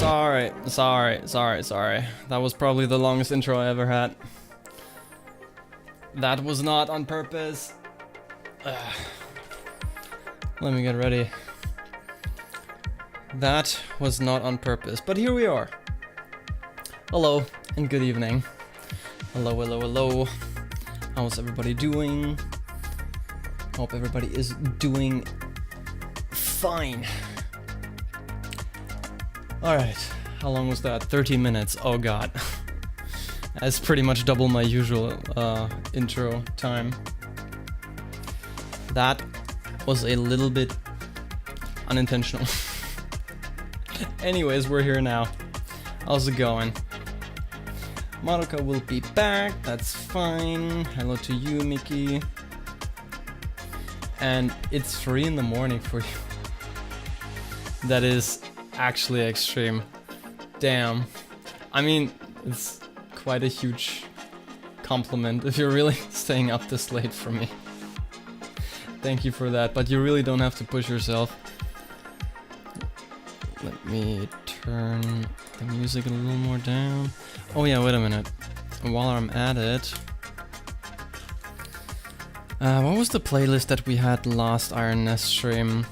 Sorry. That was probably the longest intro I ever had. That was not on purpose. Let me get ready. That was not on purpose, but here we are. Hello and good evening. Hello. How's everybody doing? Hope everybody is doing fine. Alright, how long was that? 30 minutes, oh god. That's pretty much double my usual intro time. That was a little bit unintentional. Anyways, we're here now. How's it going? Madoka will be back, that's fine. Hello to you, Mickey. And it's 3 in the morning for you. That is actually extreme. Damn. I mean, it's quite a huge compliment if you're really staying up this late for me. Thank you for that, but you really don't have to push yourself. Let me turn the music a little more down. Oh yeah, wait a minute. While I'm at it... what was the playlist that we had last Iron Nest stream?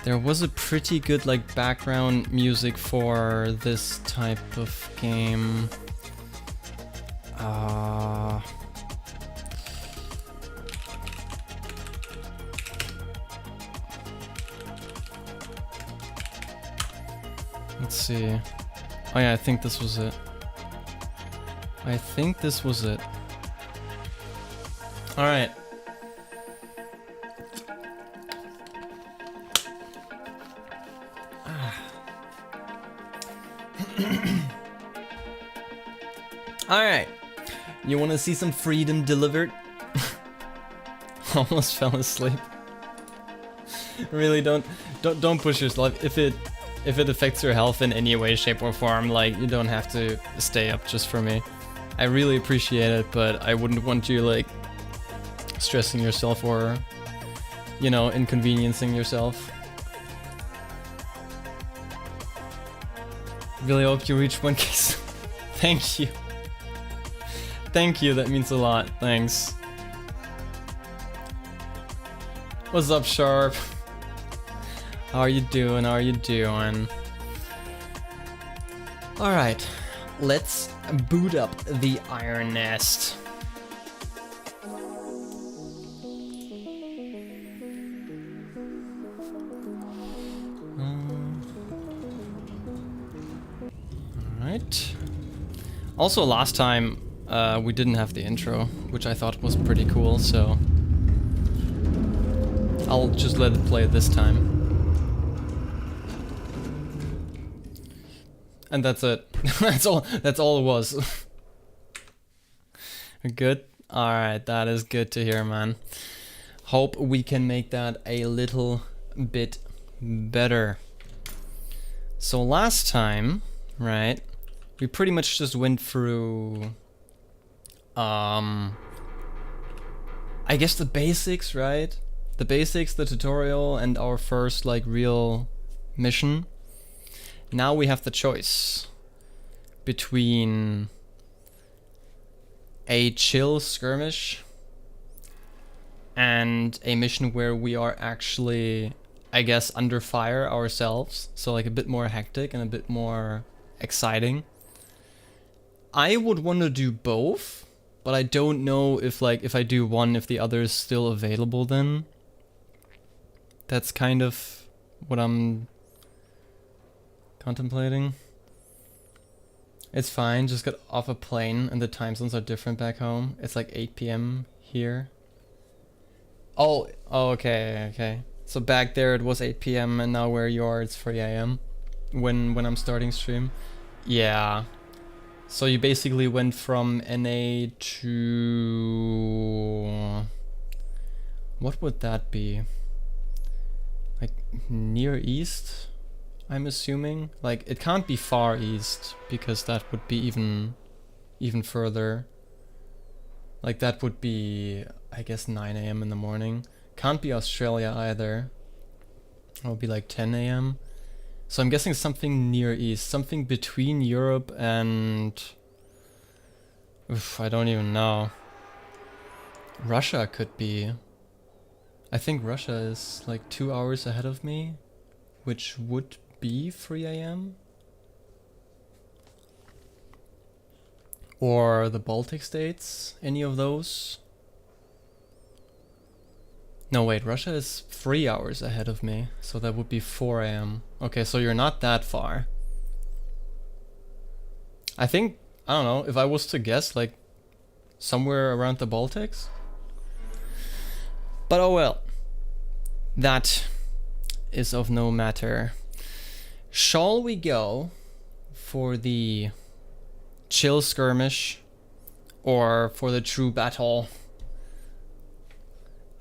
There was a pretty good like background music for this type of game. Let's see. Oh yeah, I think this was it. Alright. Alright. You wanna see some freedom delivered? Almost fell asleep. Really don't push yourself. If it affects your health in any way, shape or form, like you don't have to stay up just for me. I really appreciate it, but I wouldn't want you like stressing yourself or, you know, inconveniencing yourself. Really hope you reach 1K. Thank you. Thank you, that means a lot. Thanks. What's up, Sharp? How are you doing? Alright, let's boot up the Iron Nest. Alright. Also, last time we didn't have the intro, which I thought was pretty cool, so I'll just let it play this time. And that's it. That's all it was. Good? Alright, that is good to hear, man. Hope we can make that a little bit better. So last time, right, we pretty much just went through I guess the basics, right? The basics, the tutorial, and our first like real mission. Now we have the choice between a chill skirmish and a mission where we are actually, I guess, under fire ourselves. So like a bit more hectic and a bit more exciting. I would want to do both, but I don't know if like if I do one, if the other is still available then. That's kind of what I'm contemplating. It's fine, just got off a plane and the time zones are different back home. It's like 8 PM here. Oh, okay. So back there it was 8 PM and now where you are it's 3 AM when I'm starting stream. Yeah. So you basically went from NA to... what would that be? Like Near East? I'm assuming. Like it can't be Far East because that would be even further. Like that would be, I guess, 9 AM in the morning. Can't be Australia either. It will be like 10 a.m. So I'm guessing something near east, something between Europe and... Oof, I don't even know. Russia could be. I think Russia is like 2 hours ahead of me, which would be 3 a.m. Or the Baltic states, any of those. No, wait, Russia is 3 hours ahead of me, so that would be 4 a.m. Okay, so you're not that far. I think, I don't know, if I was to guess, like somewhere around the Baltics. But oh well, that is of no matter. Shall we go for the chill skirmish or for the true battle?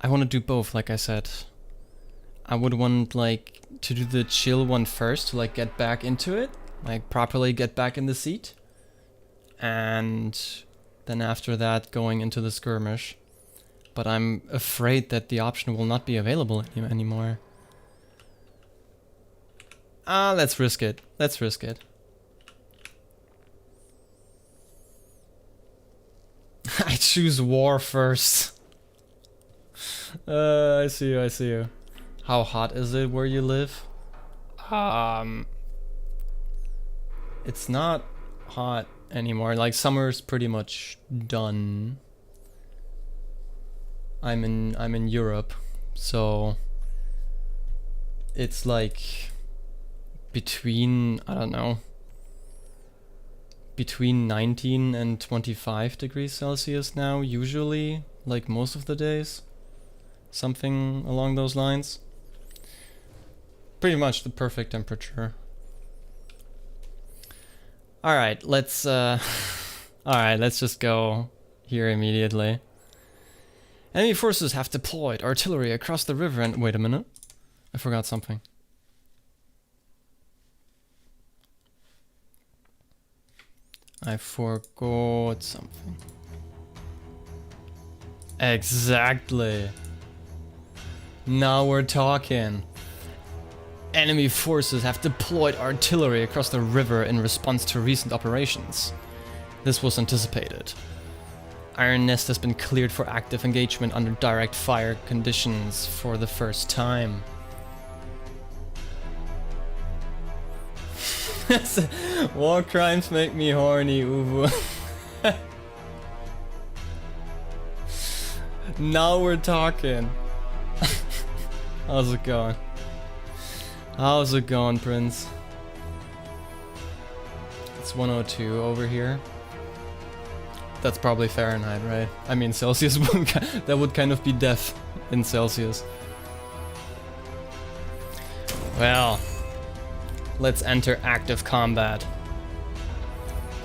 I want to do both, like I said. I would want like to do the chill one first to like get back into it, like properly get back in the seat, and then after that going into the skirmish. But I'm afraid that the option will not be available anymore. Let's risk it. Let's risk it. I choose war first. I see you, I see you. How hot is it where you live? It's not hot anymore. Like summer's pretty much done. I'm in Europe, so it's like between, I don't know, between 19 and 25 degrees Celsius now, usually, like most of the days. Something along those lines. Pretty much the perfect temperature. Alright, let's just go here immediately. Enemy forces have deployed artillery across the river and... Wait a minute. I forgot something. I forgot something. Exactly. Now we're talking. Enemy forces have deployed artillery across the river in response to recent operations. This was anticipated. Iron Nest has been cleared for active engagement under direct fire conditions for the first time. War crimes make me horny, Uwu. Now we're talking. How's it going? How's it going, Prince? It's 102 over here. That's probably Fahrenheit, right? I mean, Celsius, that would kind of be death in Celsius. Well, let's enter active combat.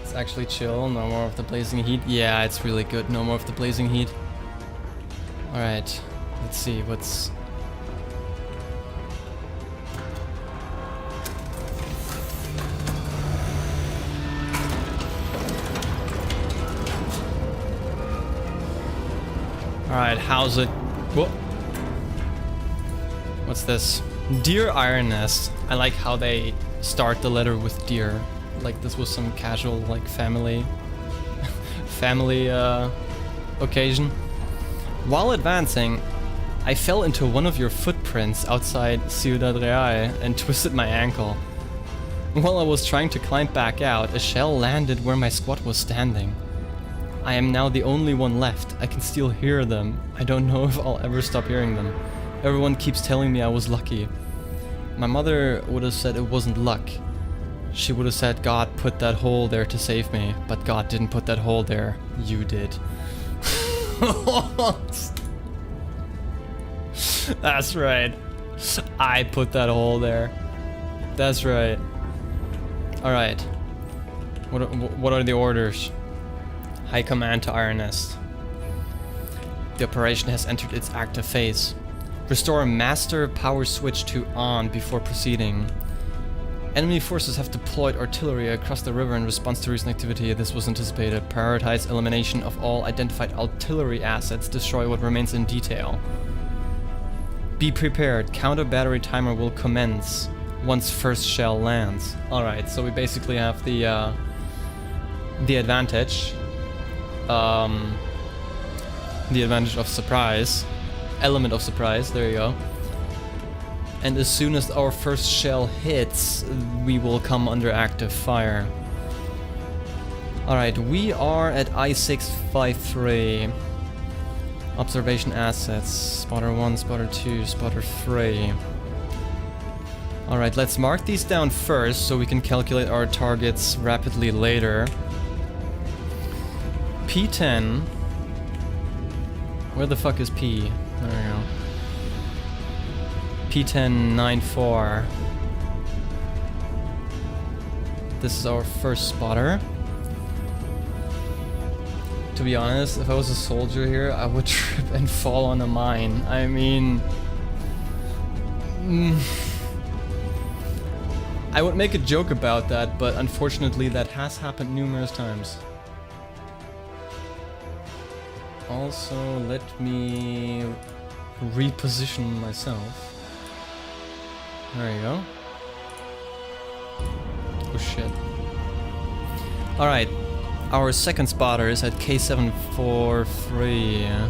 It's actually chill, no more of the blazing heat. Yeah, it's really good, no more of the blazing heat. Alright, let's see, what's... Alright, how's it... Whoa. What's this? Dear Iron Nest. I like how they start the letter with dear. Like this was some casual, like, family... family, occasion. While advancing, I fell into one of your footprints outside Ciudad Real and twisted my ankle. While I was trying to climb back out, a shell landed where my squad was standing. I am now the only one left. I can still hear them. I don't know if I'll ever stop hearing them. Everyone keeps telling me I was lucky. My mother would have said it wasn't luck. She would have said God put that hole there to save me, but God didn't put that hole there. You did. That's right. I put that hole there. That's right. Alright. What are the orders? High Command to Iron Nest. The operation has entered its active phase. Restore master power switch to on before proceeding. Enemy forces have deployed artillery across the river in response to recent activity. This was anticipated. Prioritize elimination of all identified artillery assets. Destroy what remains in detail. Be prepared. Counter battery timer will commence once first shell lands. Alright, so we basically have the advantage. The advantage of surprise. Element of surprise, there you go. And as soon as our first shell hits, we will come under active fire. Alright, we are at I-653. Observation assets. Spotter 1, spotter 2, spotter 3. Alright, let's mark these down first so we can calculate our targets rapidly later. P10. Where the fuck is P? There we go. P1094. This is our first spotter. To be honest, if I was a soldier here, I would trip and fall on a mine. I mean... I would make a joke about that, but unfortunately that has happened numerous times. Also, let me reposition myself. There you go. Oh shit. Alright, our second spotter is at K743.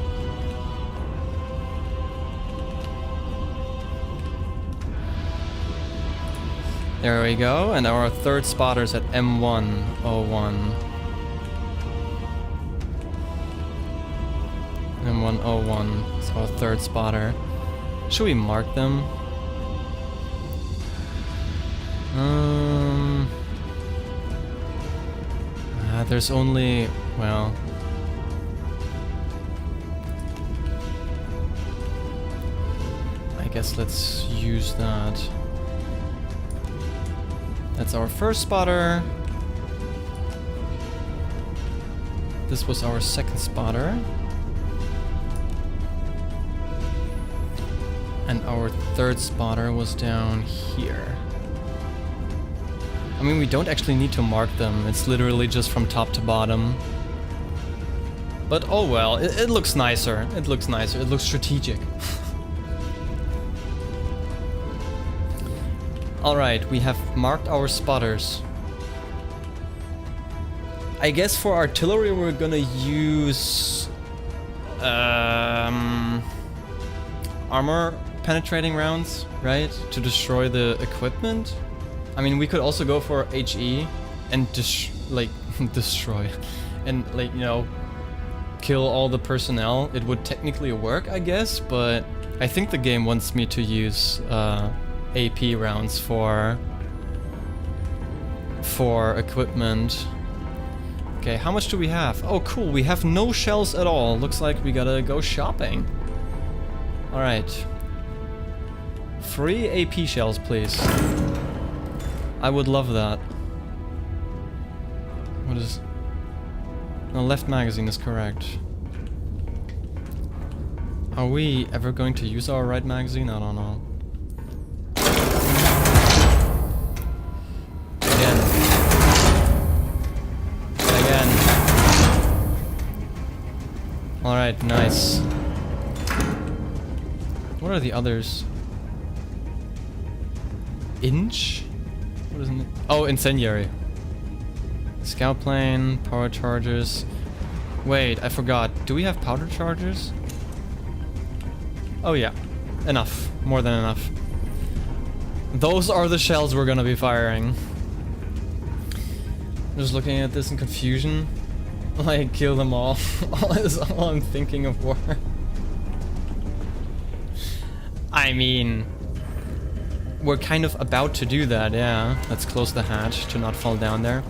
There we go, and our third spotter is at M101. M101 is our third spotter. Should we mark them? There's only, well... I guess let's use that. That's our first spotter. This was our second spotter. And our third spotter was down here. I mean, we don't actually need to mark them. It's literally just from top to bottom. But oh well, it looks nicer. It looks nicer. It looks strategic. Alright, we have marked our spotters. I guess for artillery we're gonna use... armor penetrating rounds, right? To destroy the equipment? I mean, we could also go for HE and destroy. And, like, you know, kill all the personnel. It would technically work, I guess, but I think the game wants me to use AP rounds for equipment. Okay, how much do we have? Oh, cool, we have no shells at all. Looks like we gotta go shopping. Alright. 3 AP shells, please. I would love that. What is... No, left magazine is correct. Are we ever going to use our right magazine? I don't know. Again. Alright, nice. What are the others? Inch? What is it? Oh, incendiary. Scout plane, power chargers. Wait, I forgot. Do we have powder chargers? Oh yeah. Enough. More than enough. Those are the shells we're gonna be firing. Just looking at this in confusion. Like, kill them all. Is all I'm thinking of war. I mean... We're kind of about to do that, yeah. Let's close the hatch to not fall down there.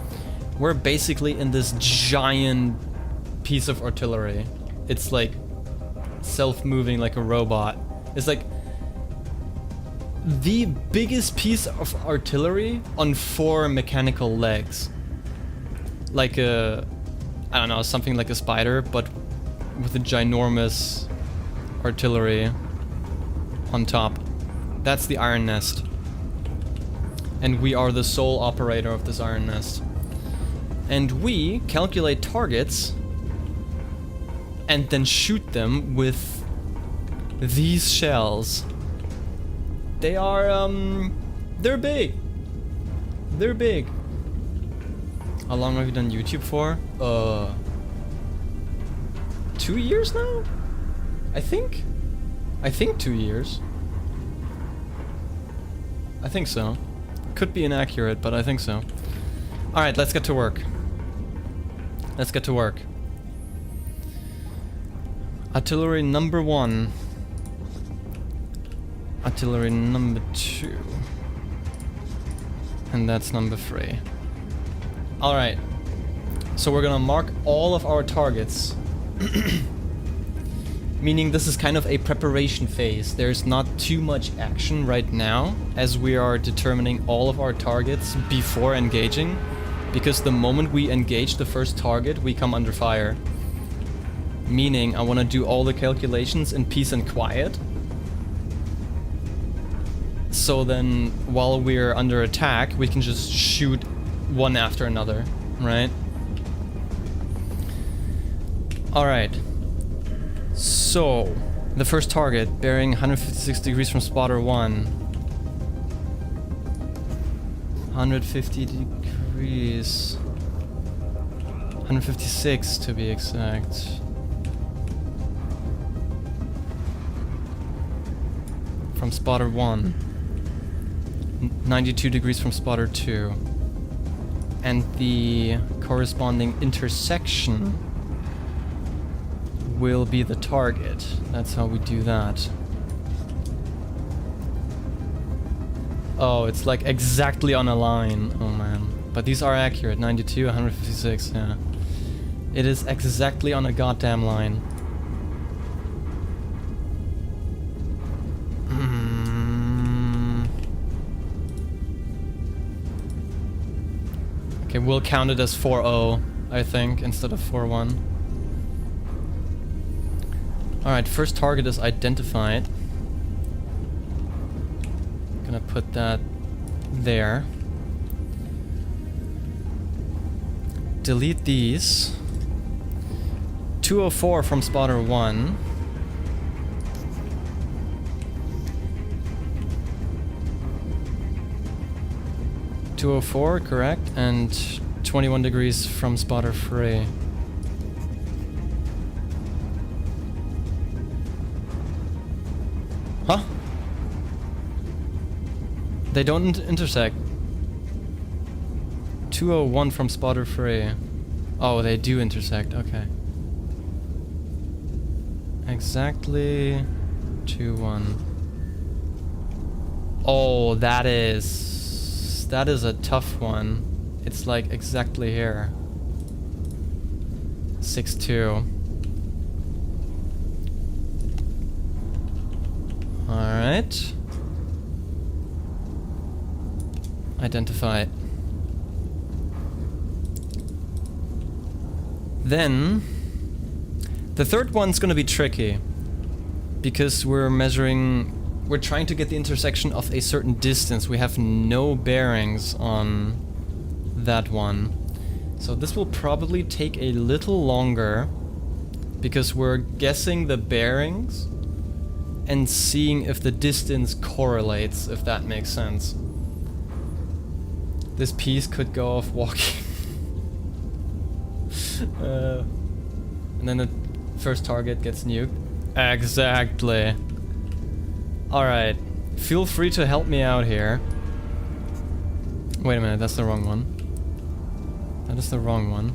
We're basically in this giant piece of artillery. It's like self-moving like a robot. It's like the biggest piece of artillery on 4 mechanical legs. Like a, I don't know, something like a spider, but with a ginormous artillery on top. That's the Iron Nest. And we are the sole operator of this Iron Nest. And we calculate targets and then shoot them with these shells. They are, they're big. They're big. How long have you done YouTube for? 2 years now? I think 2 years. I think so. Could be inaccurate, but I think so. Alright, let's get to work. Let's get to work. Artillery number 1. Artillery number 2. And that's number 3. Alright. So we're gonna mark all of our targets. Meaning this is kind of a preparation phase. There's not too much action right now, as we are determining all of our targets before engaging. Because the moment we engage the first target, we come under fire. Meaning I want to do all the calculations in peace and quiet. So then, while we're under attack, we can just shoot one after another, right? Alright. So, the first target, bearing 156 degrees from spotter 1. 150 degrees. 156 to be exact. From spotter 1. 92 degrees from spotter 2. And the corresponding intersection will be the target. That's how we do that. Oh, it's like exactly on a line. Oh man. But these are accurate. 92, 156, yeah. It is exactly on a goddamn line. Okay, we'll count it as 4-0, I think, instead of 4-1. Alright, first target is identified. Gonna put that there. Delete these. 204 from spotter 1. .204, correct, and 21 degrees from spotter 3. Huh? They don't intersect. 201 from spotter 3. Oh, they do intersect, okay. Exactly 2-1. Oh, that is a tough one. It's like exactly here. 6-2. Alright. Identify. Then the third one's gonna be tricky because we're trying to get the intersection of a certain distance. We have no bearings on that one. So this will probably take a little longer because we're guessing the bearings and seeing if the distance correlates, if that makes sense. This piece could go off walking. And then the first target gets nuked. Exactly. Alright. Feel free to help me out here. Wait a minute, that's the wrong one. That is the wrong one.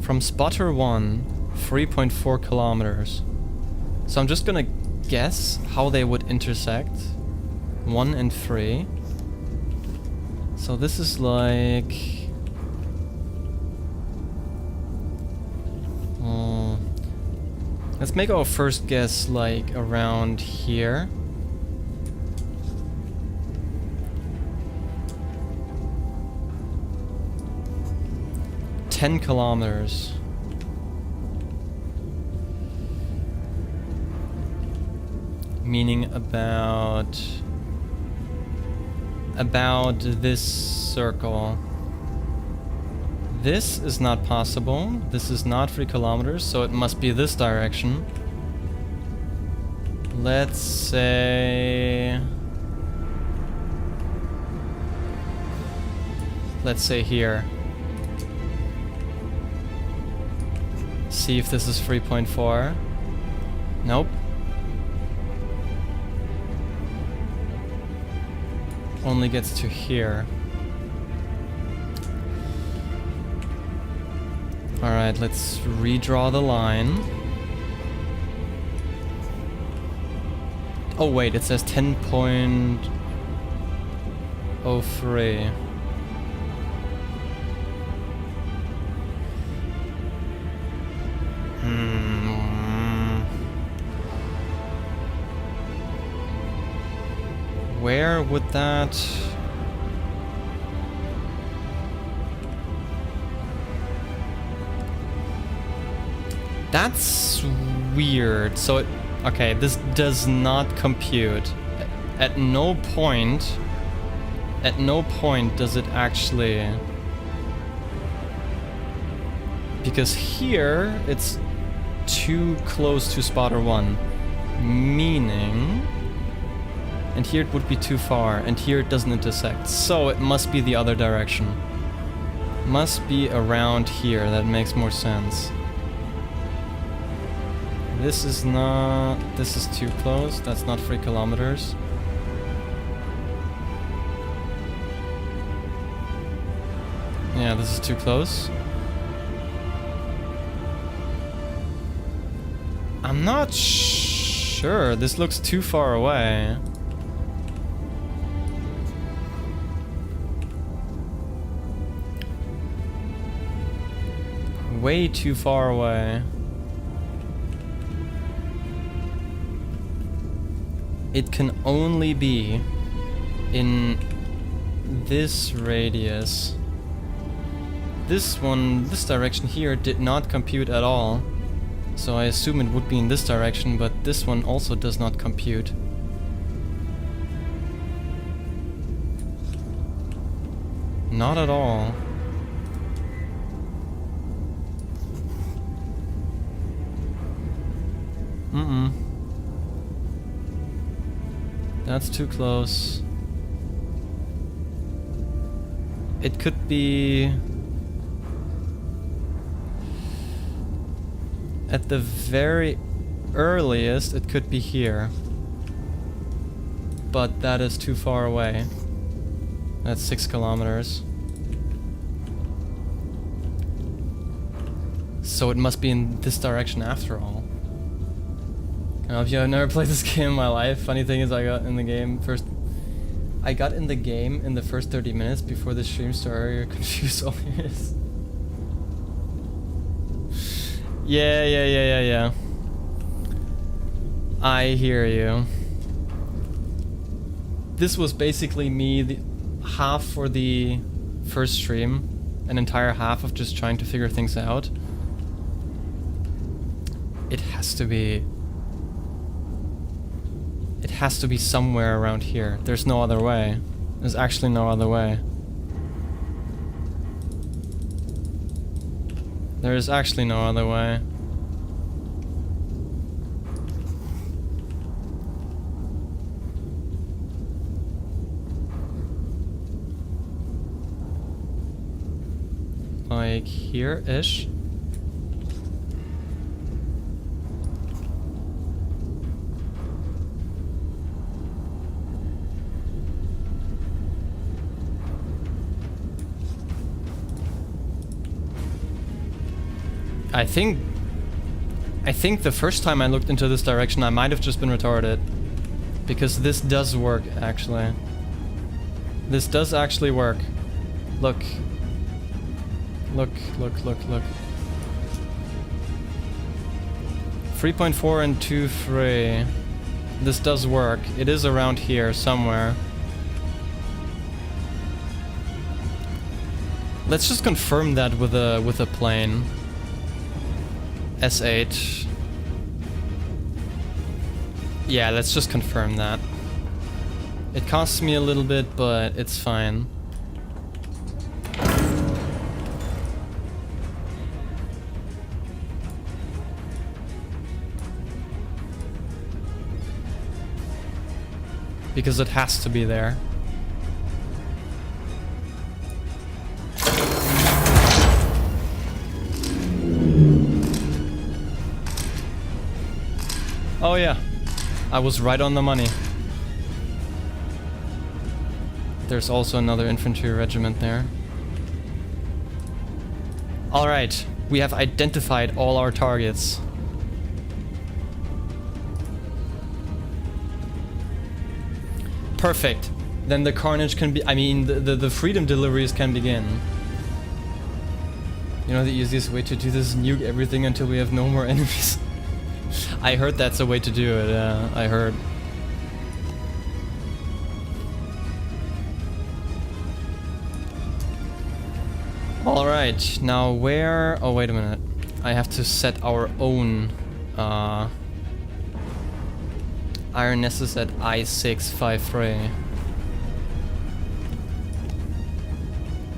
From spotter 1, 3.4 kilometers. So I'm just gonna guess how they would intersect. 1 and 3. So this is like... let's make our first guess like around here. $10 kilometers. Meaning about this circle. This is not possible. This is not 3 kilometers, so it must be this direction. Let's say let's say here. See if this is 3.4. Nope. Only gets to here. Alright, let's redraw the line. Oh wait, it says 10.03. Where would that... That's weird. So it... Okay, this does not compute. At no point does it actually... Because here, it's too close to spotter 1. Meaning... And here it would be too far, and here it doesn't intersect. So it must be the other direction. Must be around here, that makes more sense. This is not... This is too close, that's not 3 kilometers. Yeah, this is too close. I'm not sure, this looks too far away. Way too far away. It can only be in this radius. This one, this direction here did not compute at all. So I assume it would be in this direction, but this one also does not compute. Not at all. That's too close. It could be... At the very earliest, it could be here. But that is too far away. That's 6 kilometers. So it must be in this direction after all. If you have never played this game in my life, funny thing is I got in the game in the first 30 minutes before the stream started. You're confused always. Yeah. I hear you. This was basically me, half for the first stream, an entire half of just trying to figure things out. It has to be somewhere around here. There's no other way. There's actually no other way. There is actually no other way. Like here-ish. I think the first time I looked into this direction I might have just been retarded. Because this does work, actually. This does actually work. Look. Look. 3.4 and 2.3. This does work. It is around here somewhere. Let's just confirm that with a plane. S8. Yeah, let's just confirm that. It costs me a little bit, but it's fine. Because it has to be there. Oh yeah, I was right on the money. There's also another infantry regiment there. Alright, we have identified all our targets. Perfect. Then the carnage can be... I mean, the freedom deliveries can begin. You know, the easiest way to do this is nuke everything until we have no more enemies. I heard that's a way to do it, I heard. Alright, now where... Oh, wait a minute. I have to set our own... Iron Nest is at I653.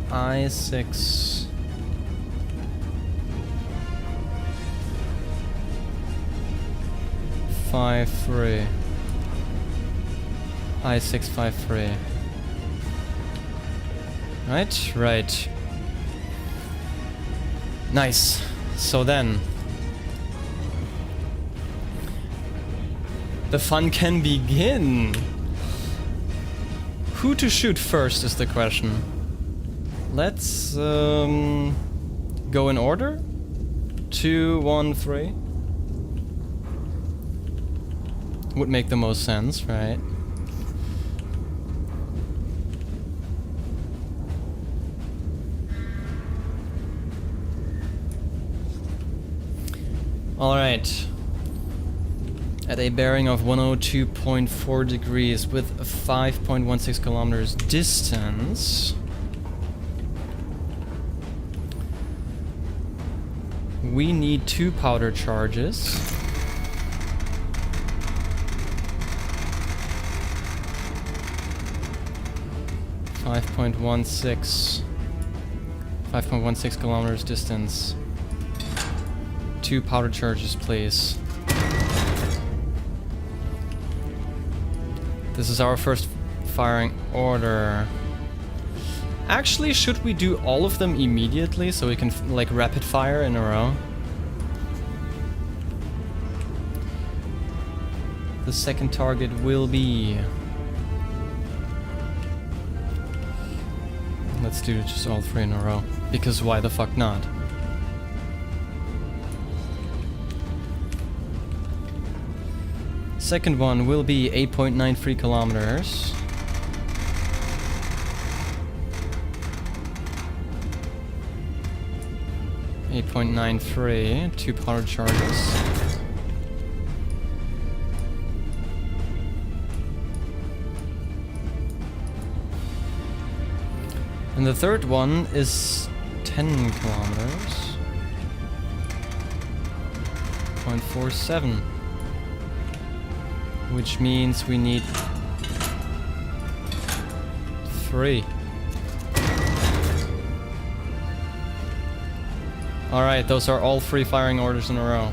I6... I653. I653. Right. Nice. So then, the fun can begin. Who to shoot first is the question. Let's go in order. 2, 1, 3. Would make the most sense, right? Alright. At a bearing of 102.4 degrees with 5.16 kilometers distance, we need 2 powder charges. 5.16 kilometers distance. 2 powder charges, please. This is our first firing order. Actually, should we do all of them immediately so we can like rapid fire in a row? The second target will be... Let's do just all 3 in a row, because why the fuck not? Second one will be 8.93 kilometers. .93, 2 powder charges. And the third one is 10 kilometers. 0.47. Which means we need 3. Alright, those are all 3 firing orders in a row.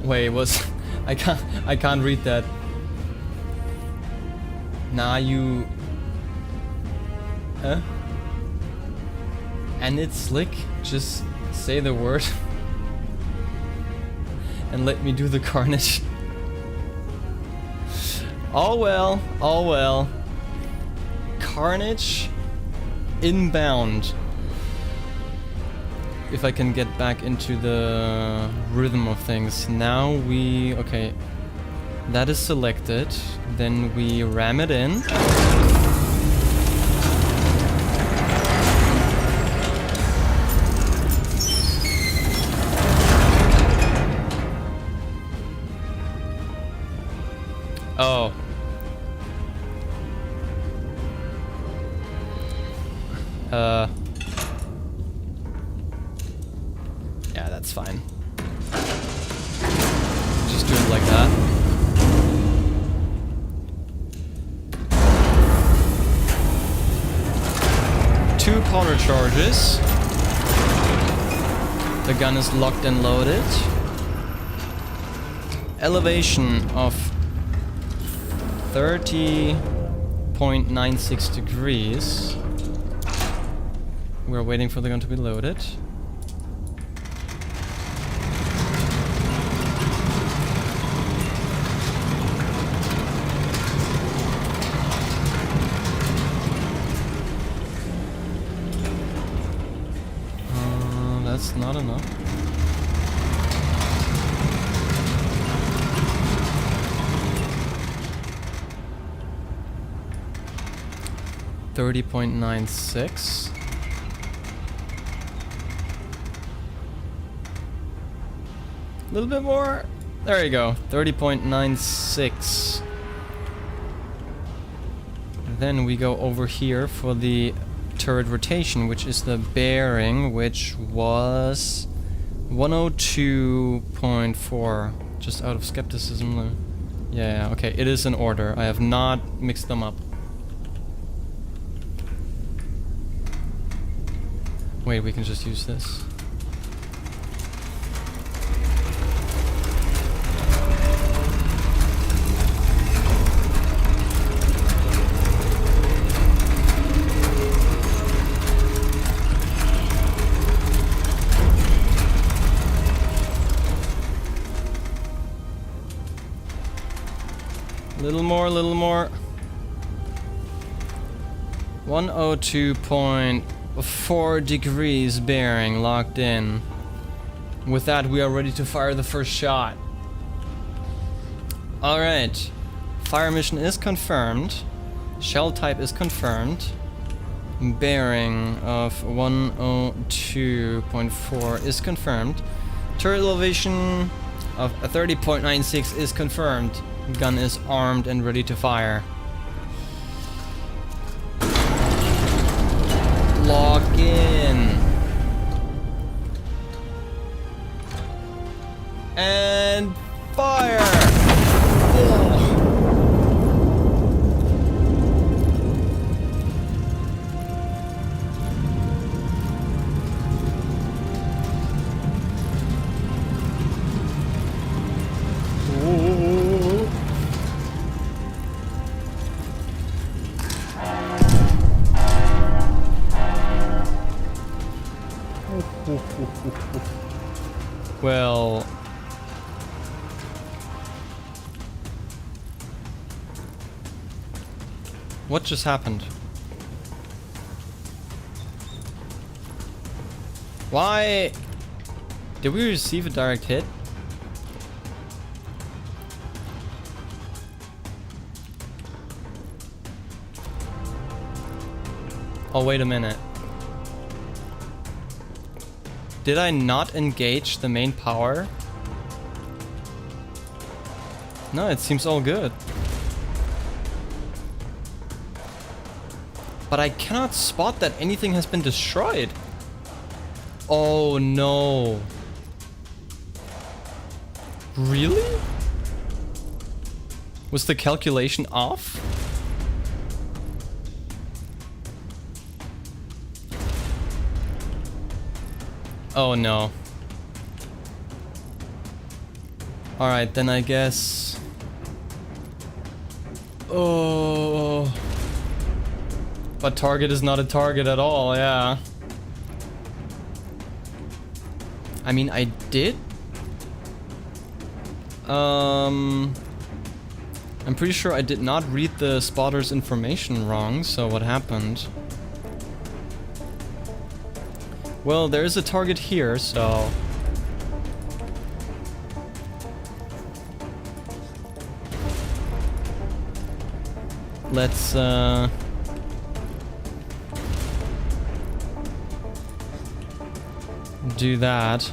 Wait, I can't read that. Nah, you... Huh? And it's slick? Just say the word. And let me do the carnage. Oh well, oh well. Carnage inbound. If I can get back into the rhythm of things. Now we... okay. That is selected. Then we ram it in. Oh. Yeah, that's fine. Just do it like that. Two powder charges. The gun is locked and loaded. Elevation of 30.96 degrees. We're waiting for the gun to be loaded. That's not enough. $30.96. A little bit more. There you go. 30.96. Then we go over here for the turret rotation, which is the bearing, which was 102.4. Just out of skepticism. Yeah, okay. It is in order. I have not mixed them up. Wait, we can just use this. Little more. 102.4 degrees bearing locked in. With that, we are ready to fire the first shot. Alright. Fire mission is confirmed. Shell type is confirmed. Bearing of 102.4 is confirmed. Turret elevation of 30.96 is confirmed. Gun is armed and ready to fire. Lock in. And fire! Oh. Well, what just happened? Why did we receive a direct hit? Oh, wait a minute. Did I not engage the main power? No, it seems all good. But I cannot spot that anything has been destroyed. Oh no. Really? Was the calculation off? Oh no. Alright, then I guess... Oh... But target is not a target at all, yeah. I mean, I did? I'm pretty sure I did not read the spotter's information wrong, so what happened? Well, there is a target here, so... Let's, do that.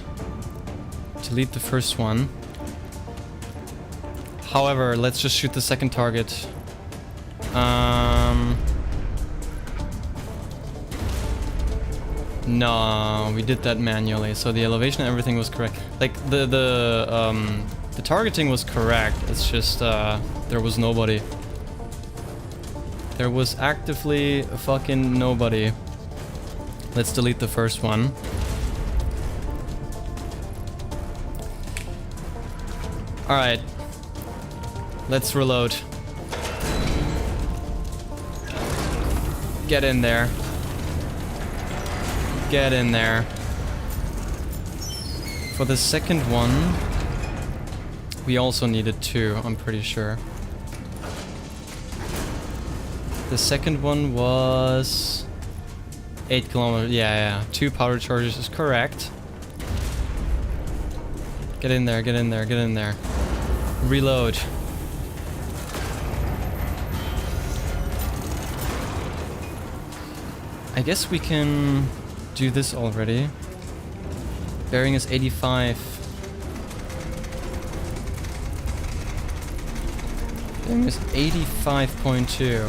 Delete the first one. However, let's just shoot the second target. No, we did that manually, so the elevation and everything was correct. Like, the targeting was correct, it's just, there was nobody. There was actively fucking nobody. Let's delete the first one. Alright. Let's reload. Get in there. Get in there. For the second one, we also needed 2, I'm pretty sure. The second one was 8 kilometers. Yeah. 2 powder charges is correct. Get in there, get in there, get in there. Reload. I guess we can do this already. Bearing is 85. Bearing is 85.2.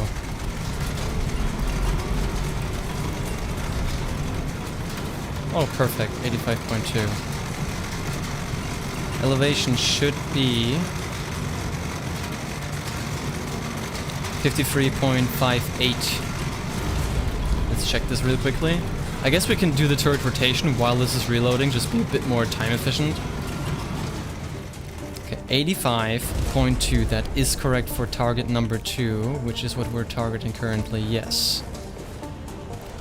Oh, perfect. 85.2. Elevation should be 53.58. Let's check this real quickly. I guess we can do the turret rotation while this is reloading, just be a bit more time efficient. Okay, 85.2, that is correct for target number 2, which is what we're targeting currently, yes.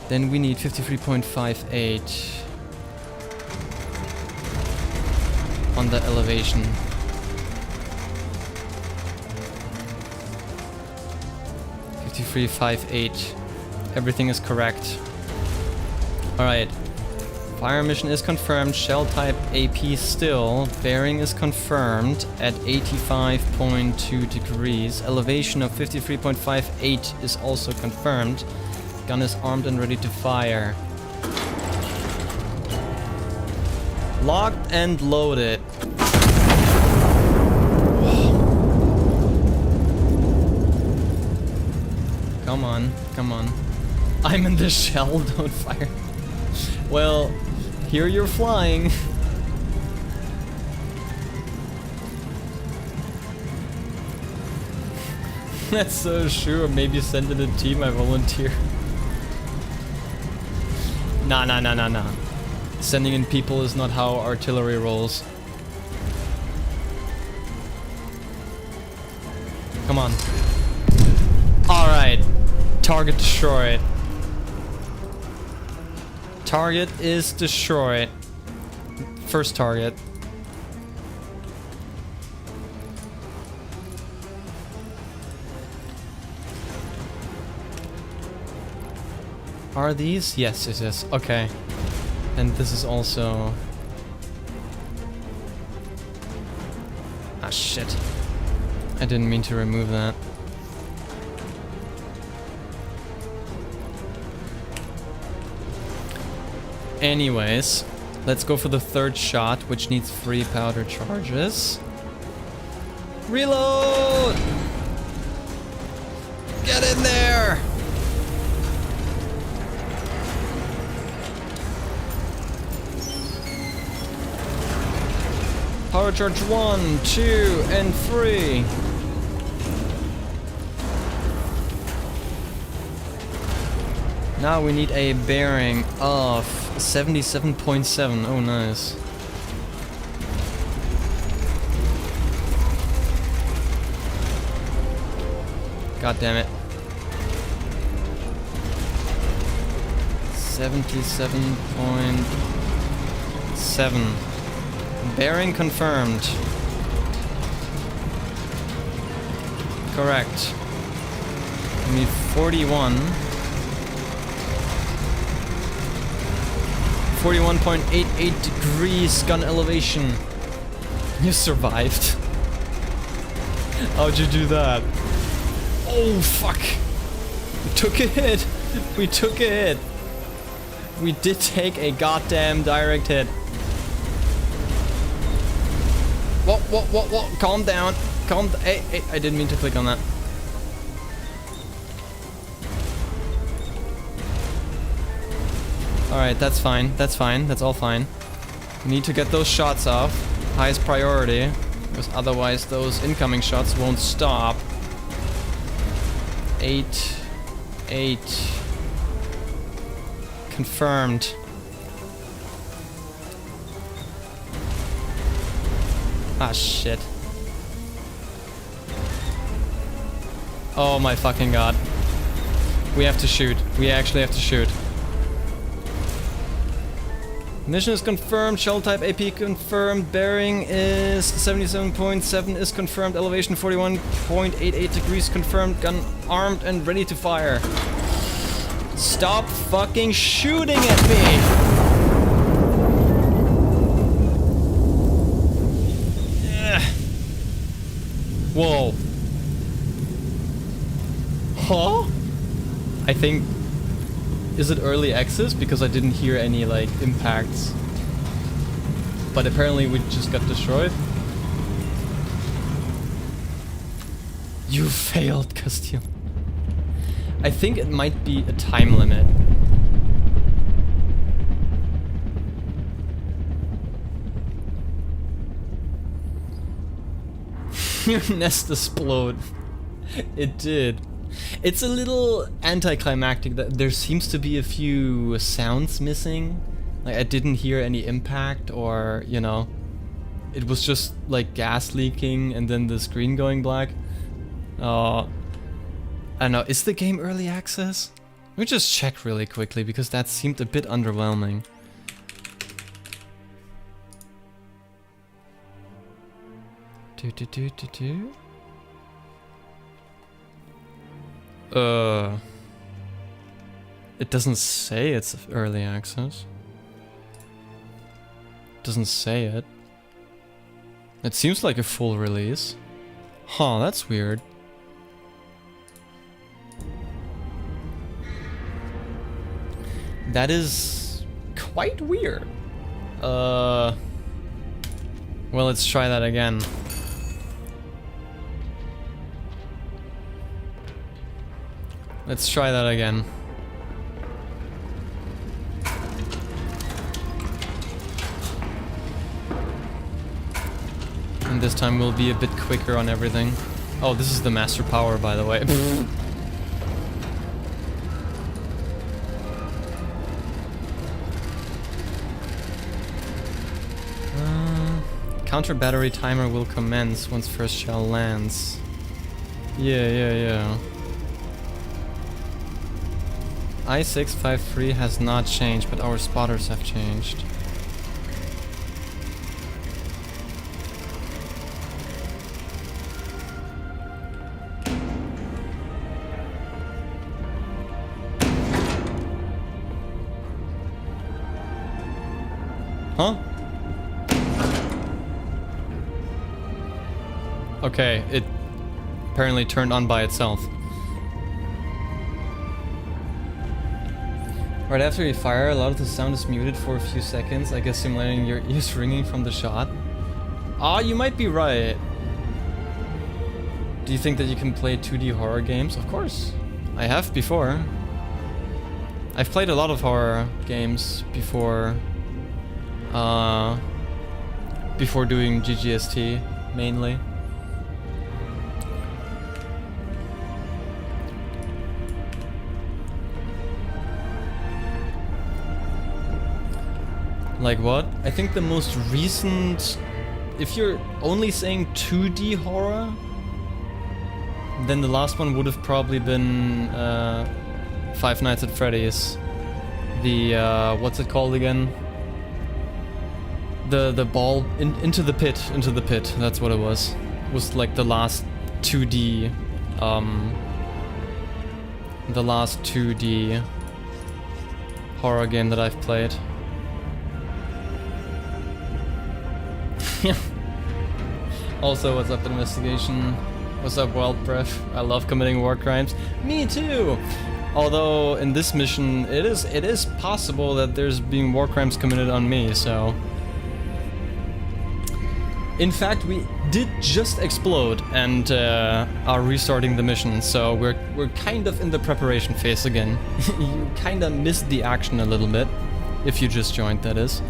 Then we need 53.58 on the elevation. 53.58. Everything is correct. Alright. Fire mission is confirmed. Shell type AP still. Bearing is confirmed at 85.2 degrees. Elevation of 53.58 is also confirmed. Gun is armed and ready to fire. Locked and loaded. Come on, come on. I'm in the shell, don't fire. Well, here you're flying. That's so sure. Maybe send in a team, I volunteer. Nah. Sending in people is not how artillery rolls. Come on. Alright. Target destroyed. Target is destroyed. First target. Are these? Yes. Okay. And this is also... Ah, shit. I didn't mean to remove that. Anyways, let's go for the third shot, which needs 3 powder charges. Reload! Get in there! Power charge 1, 2, and 3. Now we need a bearing of 77.7. Oh, nice. God damn it. 77.7. Bearing confirmed. Correct. We need 41. 41.88 degrees gun elevation. You survived. How'd you do that? Oh, fuck. We took a hit. We took a hit. We did take a goddamn direct hit. Whoa. Calm down. Hey, I didn't mean to click on that. Alright, that's fine. That's all fine. We need to get those shots off. Highest priority. Because otherwise those incoming shots won't stop. 8. Confirmed. Ah, shit. Oh my fucking god. We have to shoot. We actually have to shoot. Mission is confirmed, shell type AP confirmed, bearing is 77.7 is confirmed, elevation 41.88 degrees confirmed, gun armed and ready to fire. Stop fucking shooting at me! Whoa. Huh? I think... Is it early access? Because I didn't hear any, like, impacts. But apparently we just got destroyed. You failed, Costume. I think it might be a time limit. Your nest exploded. It did. It's a little anticlimactic that there seems to be a few sounds missing. Like I didn't hear any impact or, you know, it was just like gas leaking and then the screen going black. I don't know, is the game early access? Let me just check really quickly because that seemed a bit underwhelming. It doesn't say it's early access. Doesn't say it. It seems like a full release. Huh, that's weird. That is quite weird. Well, let's try that again. Let's try that again. And this time we'll be a bit quicker on everything. Oh, this is the master power, by the way. Counter battery timer will commence once first shell lands. Yeah. I-653 has not changed, but our spotters have changed. Huh? Okay, it apparently turned on by itself. Right after you fire, a lot of the sound is muted for a few seconds, I guess simulating your ears ringing from the shot. Ah, you might be right. Do you think that you can play 2D horror games? Of course. I have before. I've played a lot of horror games before doing GGST, mainly. Like what? I think the most recent... If you're only saying 2D horror, then the last one would have probably been Five Nights at Freddy's. The, what's it called again? The ball into the pit, that's what it was. It was like the last 2D, horror game that I've played. Also, what's up, Investigation? What's up, Wild Breath? I love committing war crimes. Me too! Although, in this mission, it is possible that there's being war crimes committed on me, so... In fact, we did just explode and are restarting the mission, so we're kind of in the preparation phase again. You kinda missed the action a little bit, if you just joined, that is.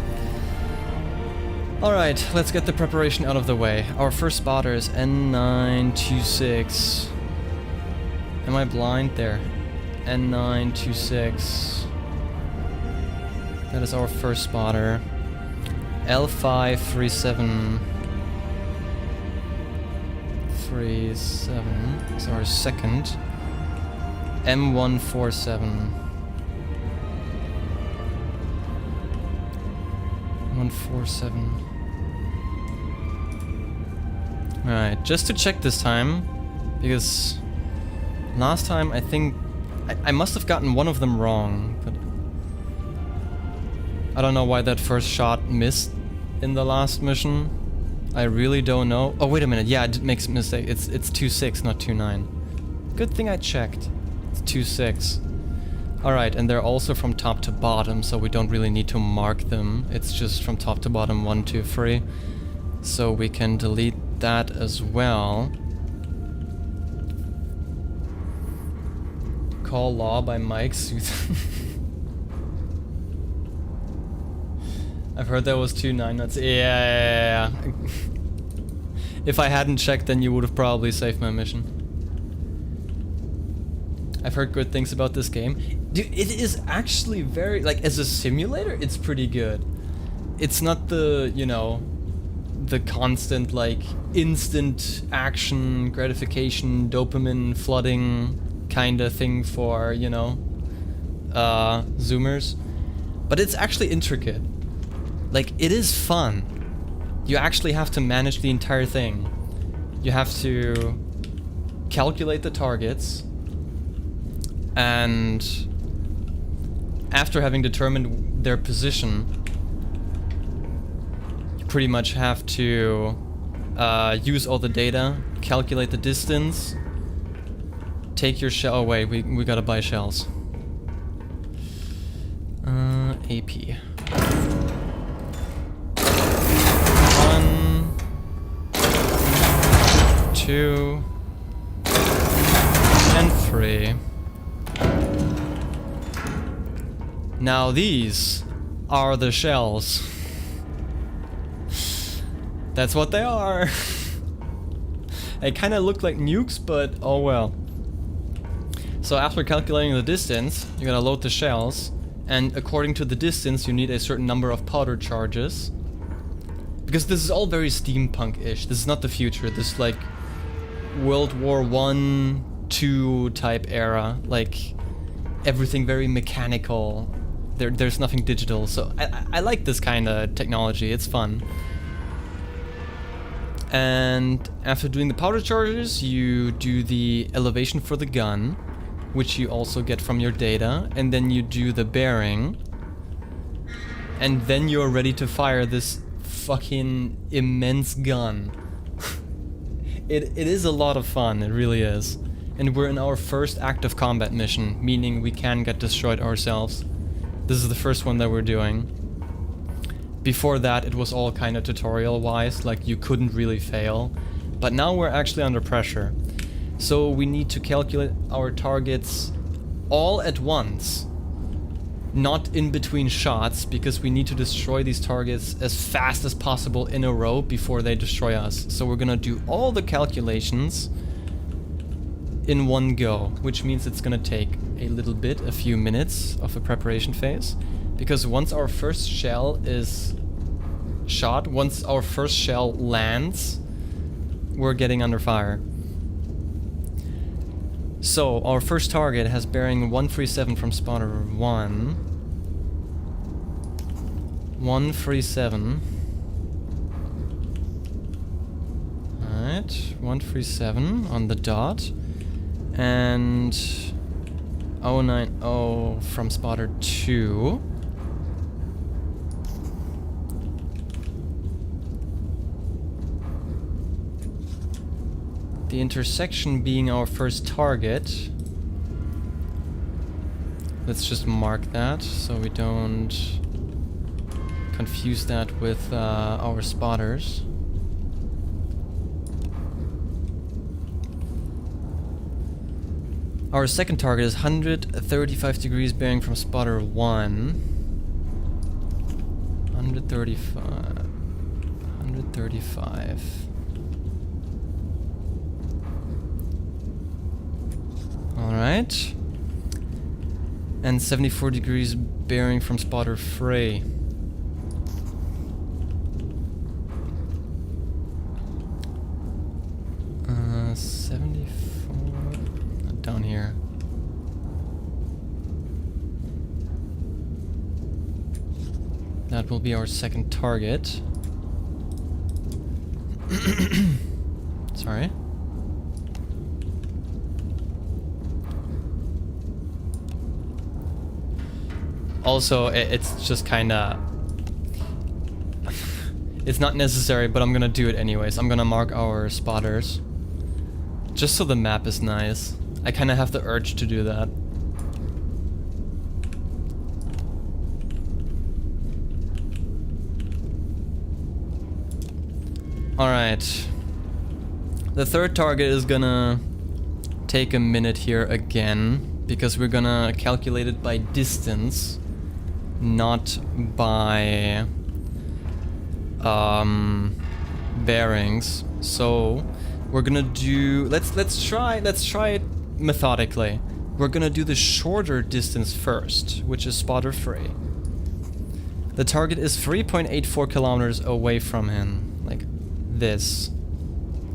Alright, let's get the preparation out of the way. Our first spotter is N926. Am I blind? There. N926. That is our first spotter. L537. 37 is our second. M147. 147. Alright, just to check this time, because last time I think I must have gotten one of them wrong, but I don't know why that first shot missed in the last mission. I really don't know. Oh, wait a minute. Yeah, I did make a mistake. It's 2.6, not 2.9. Good thing I checked. It's 2.6. Alright, and they're also from top to bottom, so we don't really need to mark them. It's just from top to bottom, 1, 2, 3. So we can delete that as well. Call Law by Mike I've heard that was 2.9 nuts. Yeah. If I hadn't checked, then you would have probably saved my mission. I've heard good things about this game. Dude, it is actually very, like, as a simulator, it's pretty good. It's not the, you know, the constant, like, instant action, gratification, dopamine flooding kind of thing for, you know, Zoomers. But it's actually intricate. Like, it is fun. You actually have to manage the entire thing. You have to calculate the targets, and after having determined their position, you pretty much have to use all the data, calculate the distance, take your shell. Oh wait, we gotta buy shells. AP. 2 and 3. Now these are the shells. That's what they are. They kind of look like nukes, but oh well. So after calculating the distance, you're gonna load the shells, and according to the distance you need a certain number of powder charges. Because this is all very steampunk-ish. This is not the future. This is like World War I, II type era. Like, everything very mechanical. There's nothing digital. So I like this kind of technology. It's fun. And after doing the powder charges, you do the elevation for the gun, which you also get from your data. And then you do the bearing. And then you're ready to fire this fucking immense gun. It is a lot of fun, it really is. And we're in our first active combat mission, meaning we can get destroyed ourselves. This is the first one that we're doing. Before that, it was all kind of tutorial-wise, like you couldn't really fail. But now we're actually under pressure. So we need to calculate our targets all at once. Not in between shots, because we need to destroy these targets as fast as possible in a row before they destroy us. So we're gonna do all the calculations in one go, which means it's gonna take a little bit, a few minutes of a preparation phase. Because once our first shell is shot, once our first shell lands, we're getting under fire. So, our first target has bearing 137 from spotter 1. 137. Alright, 137 on the dot. And 090 from spotter 2. The intersection being our first target. Let's just mark that so we don't confuse that with our spotters. Our second target is 135 degrees bearing from spotter 1. 135. 135. Alright. And 74 degrees bearing from spotter 3. Uh, 74... down here. That will be our second target. Sorry. Also, it's just kinda... it's not necessary, but I'm gonna do it anyways. I'm gonna mark our spotters. Just so the map is nice. I kinda have the urge to do that. Alright. The third target is gonna take a minute here again, because we're gonna calculate it by distance, not by bearings. So we're gonna do, let's try it methodically. We're gonna do the shorter distance first, which is spotter 3. The target is 3.84 kilometers away from him, like this,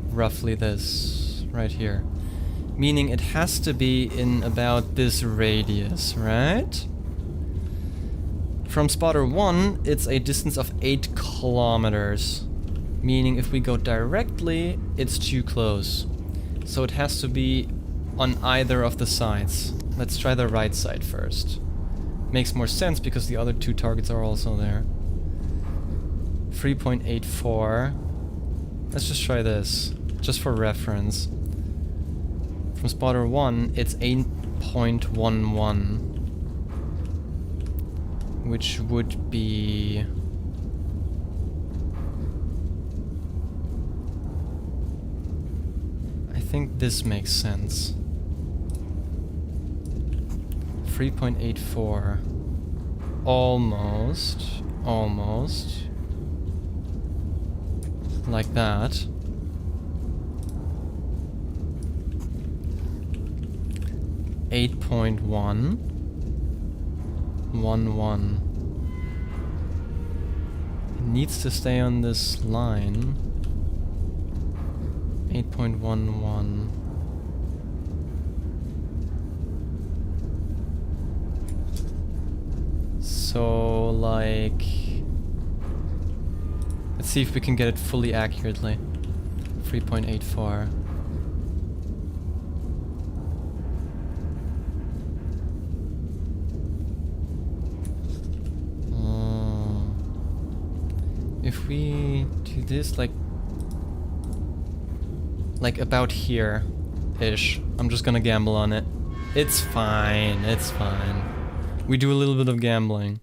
roughly this, right here. Meaning it has to be in about this radius, right? From spotter 1, it's a distance of 8 kilometers. Meaning if we go directly, it's too close. So it has to be on either of the sides. Let's try the right side first. Makes more sense because the other 2 targets are also there. 3.84. Let's just try this, just for reference. From spotter 1, it's 8.11. Which would be... I think this makes sense. 3.84. Almost. Like that. .11. It needs to stay on this line. 8.11. So, like... let's see if we can get it fully accurately. 3.84. If we do this like about here-ish, I'm just gonna gamble on it. It's fine, it's fine. We do a little bit of gambling.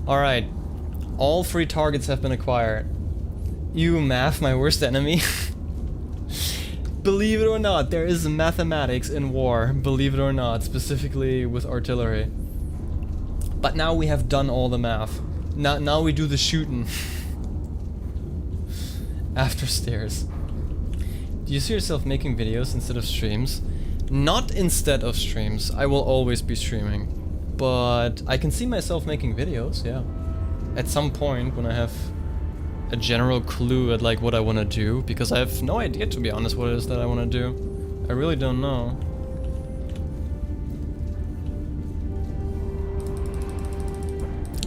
Alright, all 3 targets have been acquired. You, math, my worst enemy. Believe it or not, there is mathematics in war, believe it or not, specifically with artillery. But now we have done all the math. Now we do the shooting. After stairs. Do you see yourself making videos instead of streams? Not instead of streams, I will always be streaming. But I can see myself making videos, yeah. At some point when I have a general clue at like what I want to do, because I have no idea, to be honest, what it is that I want to do. I really don't know.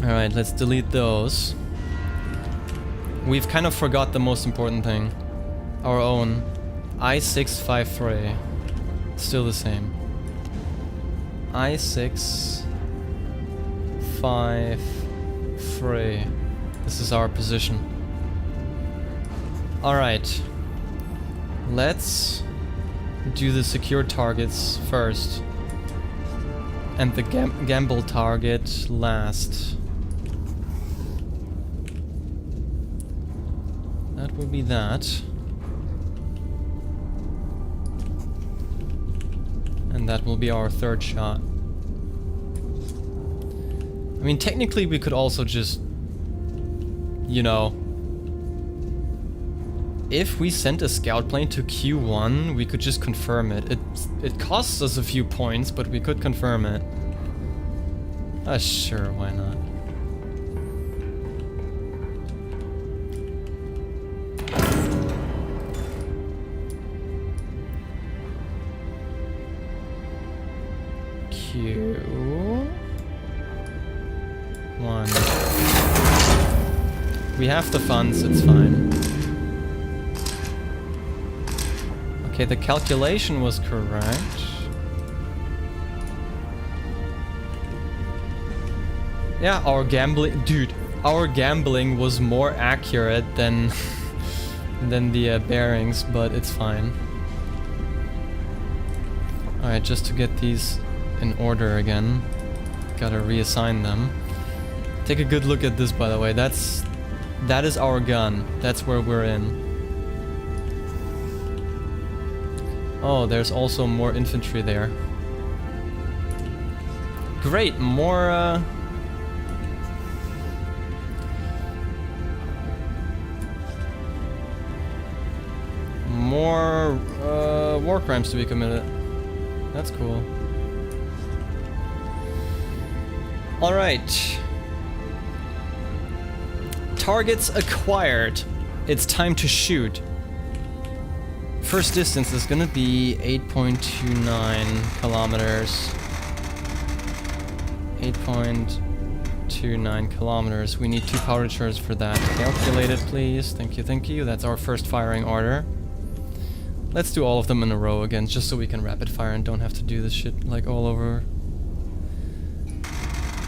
Alright, let's delete those. We've kind of forgot the most important thing. Our own I653. Still the same. I653. This is our position. Alright. Let's do the secure targets first. And the gamble target last. That will be that. And that will be our third shot. I mean, technically we could also just, you know, if we sent a scout plane to Q1, we could just confirm it. It costs us a few points, but we could confirm it. Sure, why not? 2, 1. We have the funds, it's fine. Okay, the calculation was correct. Yeah, our gambling... Dude, our gambling was more accurate than... than the bearings, but it's fine. Alright, just to get these in order again. Gotta reassign them. Take a good look at this, by the way. That is our gun. That's where we're in. Oh, there's also more infantry there. Great, more war crimes to be committed. That's cool. Alright. Targets acquired. It's time to shoot. First distance is gonna be 8.29 kilometers. 8.29 kilometers. We need 2 powder charges for that. Calculate it, please. Thank you, thank you. That's our first firing order. Let's do all of them in a row again, just so we can rapid fire and don't have to do this shit like all over.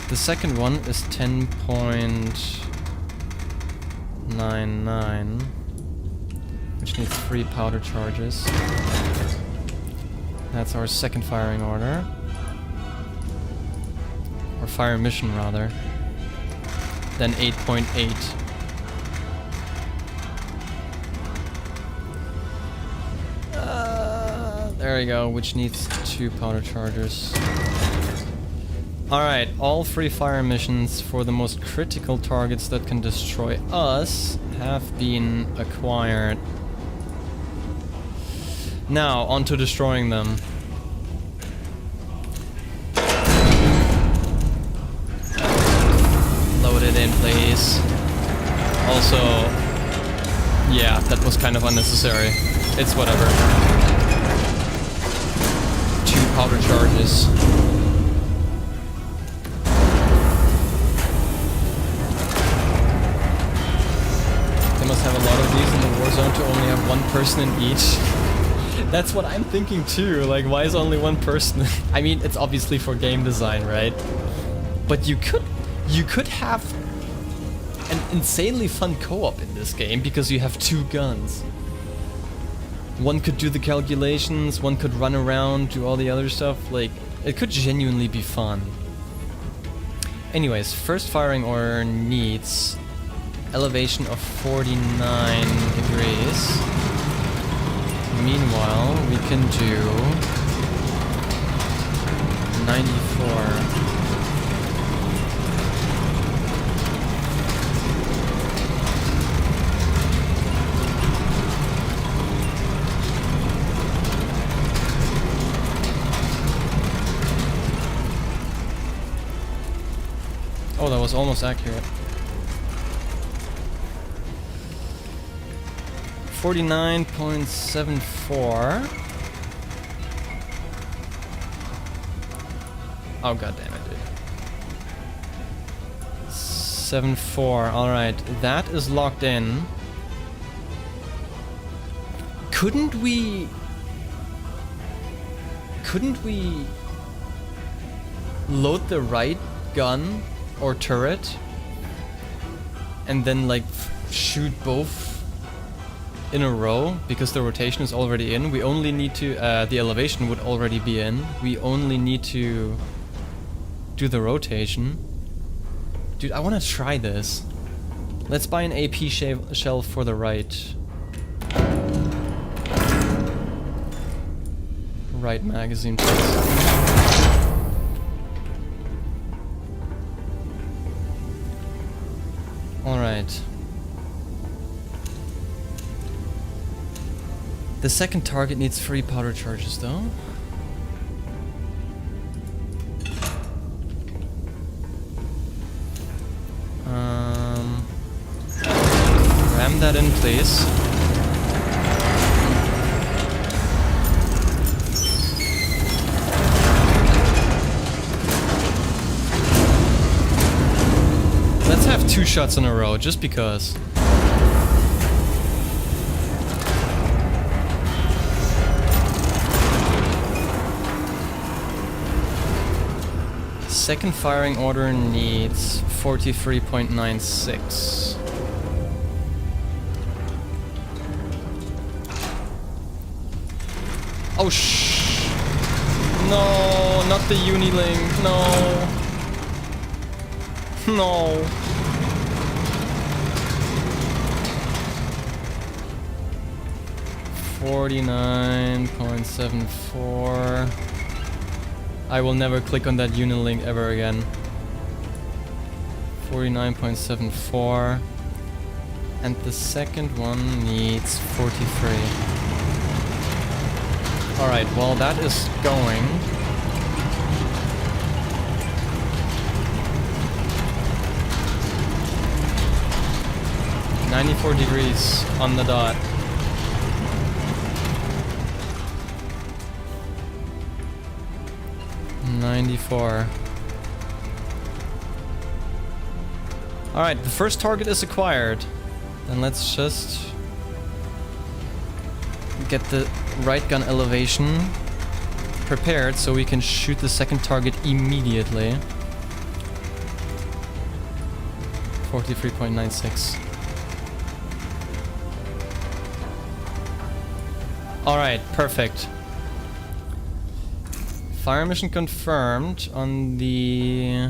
The second one is 10.99, which needs 3 powder charges. That's our second firing order. Or fire mission, rather. Then 8.8. There we go, which needs 2 powder charges. Alright, all 3 fire missions for the most critical targets that can destroy us have been acquired. Now, on to destroying them. Load it in, please. Also, yeah, that was kind of unnecessary. It's whatever. 2 powder charges. They must have a lot of these in the war zone to only have 1 person in each. That's what I'm thinking too, like why is only 1 person? I mean, it's obviously for game design, right? But you could have an insanely fun co-op in this game because you have 2 guns. One could do the calculations, one could run around, do all the other stuff, like, it could genuinely be fun. Anyways, first firing order needs elevation of 49 degrees. Meanwhile, we can do 94. Oh, that was almost accurate. 49.74. Oh, god damn it, dude. 74. Alright, that is locked in. Couldn't we load the right gun or turret and then like shoot both in a row because the rotation is already in? We only need to the elevation would already be in. We only need to do the rotation. Dude, I want to try this. Let's buy an AP shell for the right magazine, please. Alright. The second target needs 3 powder charges though. Ram that in, please. 2 shots in a row, just because. Second firing order needs 43.96. Oh no, not the Unilink, no. No. $49.74. I will never click on that Unilink ever again. 49.74. And the second one needs 43. Alright, well that is going. $94 degrees on the dot. $94. Alright, the first target is acquired. Then let's just get the right gun elevation prepared so we can shoot the second target immediately. 43.96. Alright, perfect. Fire mission confirmed on the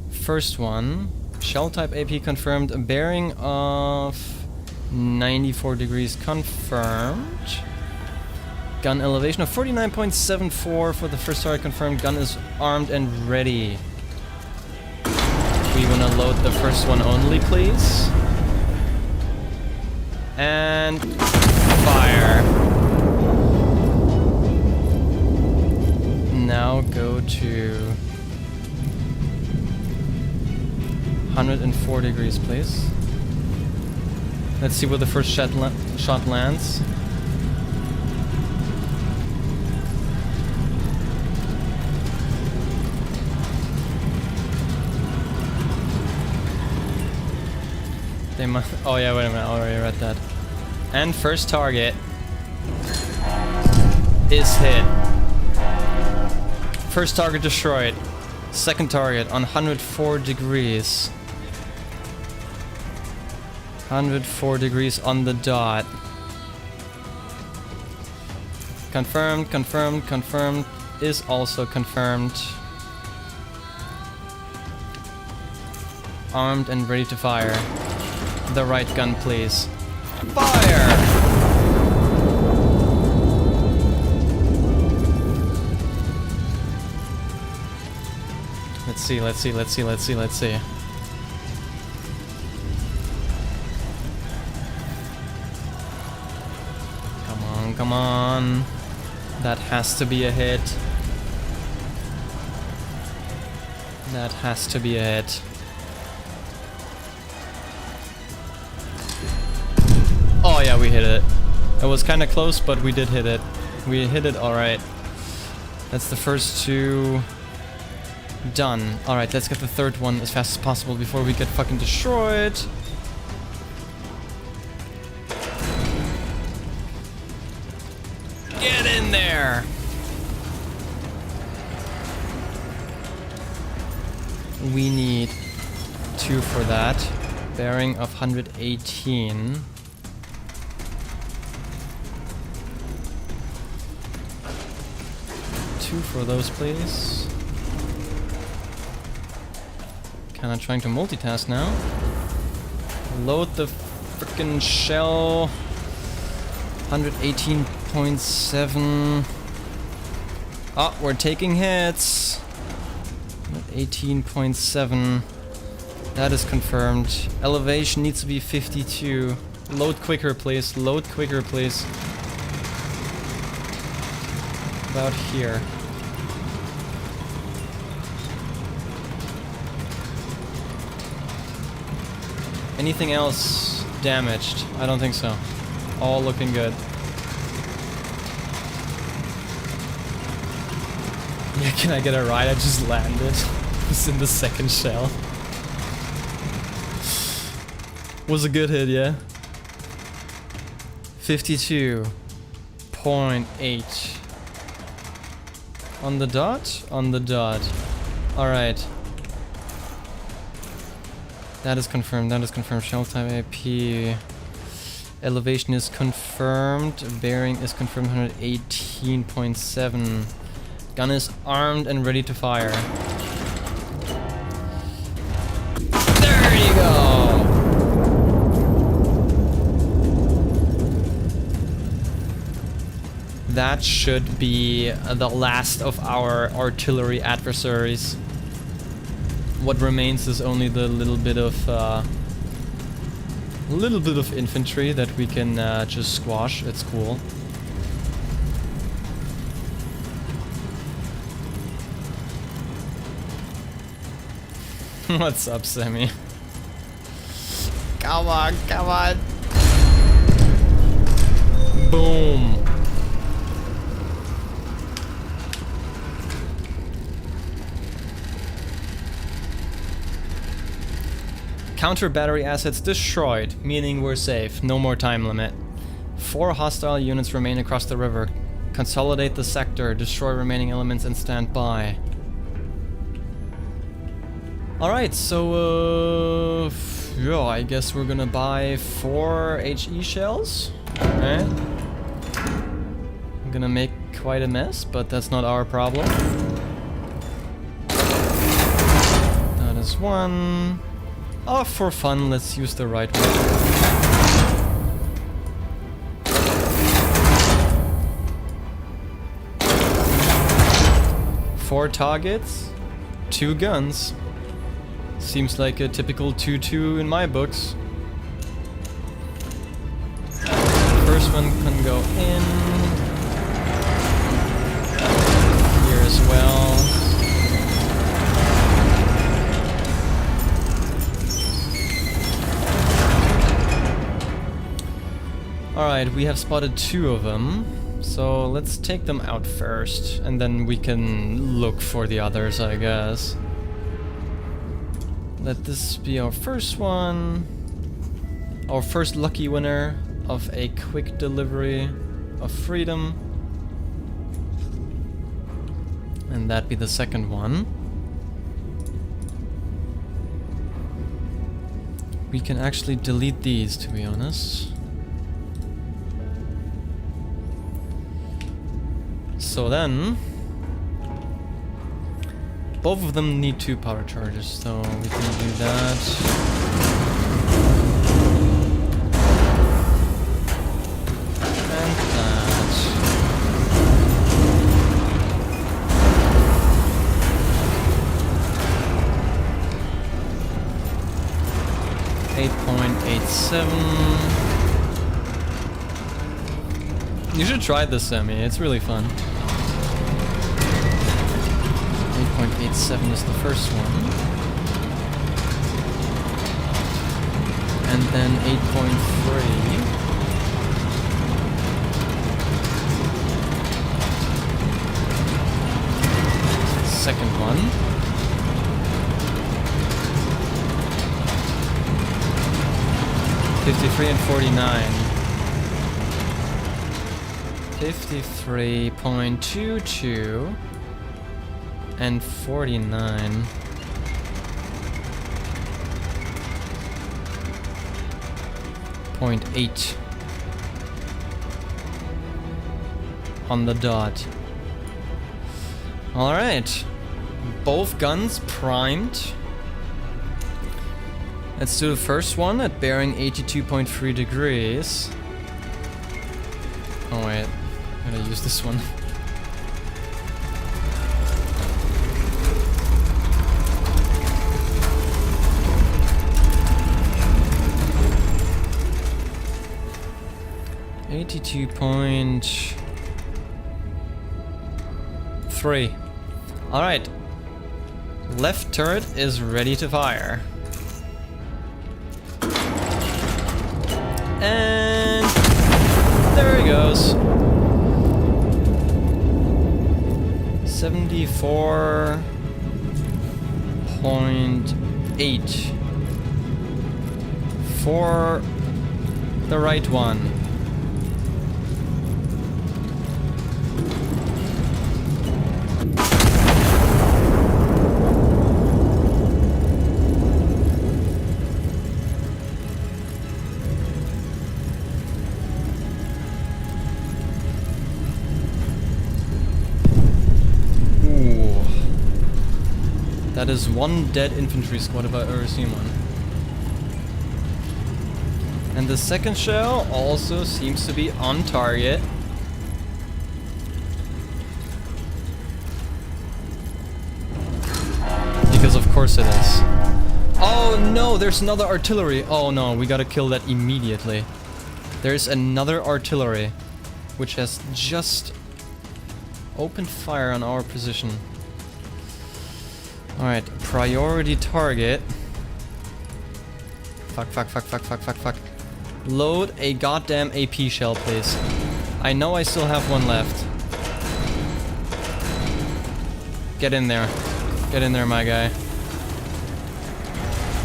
first one. Shell type AP confirmed. A bearing of 94 degrees confirmed. Gun elevation of 49.74 for the first target confirmed. Gun is armed and ready. We wanna load the first one only, please. And fire. Now go to 104 degrees, please. Let's see where the first shot lands. They must. Oh yeah, wait a minute. I already read that. And first target is hit. First target destroyed. Second target on 104 degrees. 104 degrees on the dot. Confirmed, confirmed, confirmed is also confirmed. Armed and ready to fire. The right gun, please. Fire! Let's see, let's see, let's see, let's see, let's see. Come on, come on. That has to be a hit. That has to be a hit. Oh yeah, we hit it. It was kind of close, but we did hit it. We hit it alright. That's the first two done. Alright, let's get the third one as fast as possible before we get fucking destroyed. Get in there! We need 2 for that. Bearing of 118. For those, please. Kinda trying to multitask now. Load the frickin' shell. 118.7. Oh, we're taking hits. 118.7. That is confirmed. Elevation needs to be 52. Load quicker, please. Load quicker, please. About here. Anything else damaged? I don't think so. All looking good. Yeah, can I get a ride? I just landed. It's in the second shell. Was a good hit, yeah? 52.8. On the dot? On the dot. Alright. That is confirmed, that is confirmed. Shell type AP. Elevation is confirmed. Bearing is confirmed, 118.7. Gun is armed and ready to fire. There you go! That should be the last of our artillery adversaries. What remains is only the little bit of infantry that we can just squash. It's cool. What's up, Sammy? Come on, come on. Boom. Counter battery assets destroyed, meaning we're safe. No more time limit. 4 hostile units remain across the river. Consolidate the sector, destroy remaining elements, and stand by. Alright, so yeah, I guess we're gonna buy 4 HE shells. Alright. I'm gonna make quite a mess, but that's not our problem. That is 1. Oh, for fun, let's use the right one. Four targets, 2 guns. Seems like a typical 2-2 in my books. First one can go in. Here as well. Alright, we have spotted 2 of them, so let's take them out first, and then we can look for the others, I guess. Let this be our first one. Our first lucky winner of a quick delivery of freedom. And that be the second one. We can actually delete these, to be honest. So then, both of them need 2 power charges, so we can do that. And that. $8.87. You should try this, Sammy. It's really fun. 8.87 is the first one. And then 8.3. Second one. $53 and $49. 53.22 and 49.8 on the dot. All right, both guns primed. Let's do the first one at bearing 82.3 degrees. Oh wait, I'm gonna use this one. $82.3. Alright. Left turret is ready to fire. And there he goes. 74.8 for the right one. That is one dead infantry squad if I've ever seen one. And the second shell also seems to be on target. Because of course it is. Oh no, there's another artillery. Oh no, we gotta kill that immediately. There's another artillery, which has just opened fire on our position. Alright, priority target. Fuck. Load a goddamn AP shell, please. I know I still have one left. Get in there. Get in there, my guy.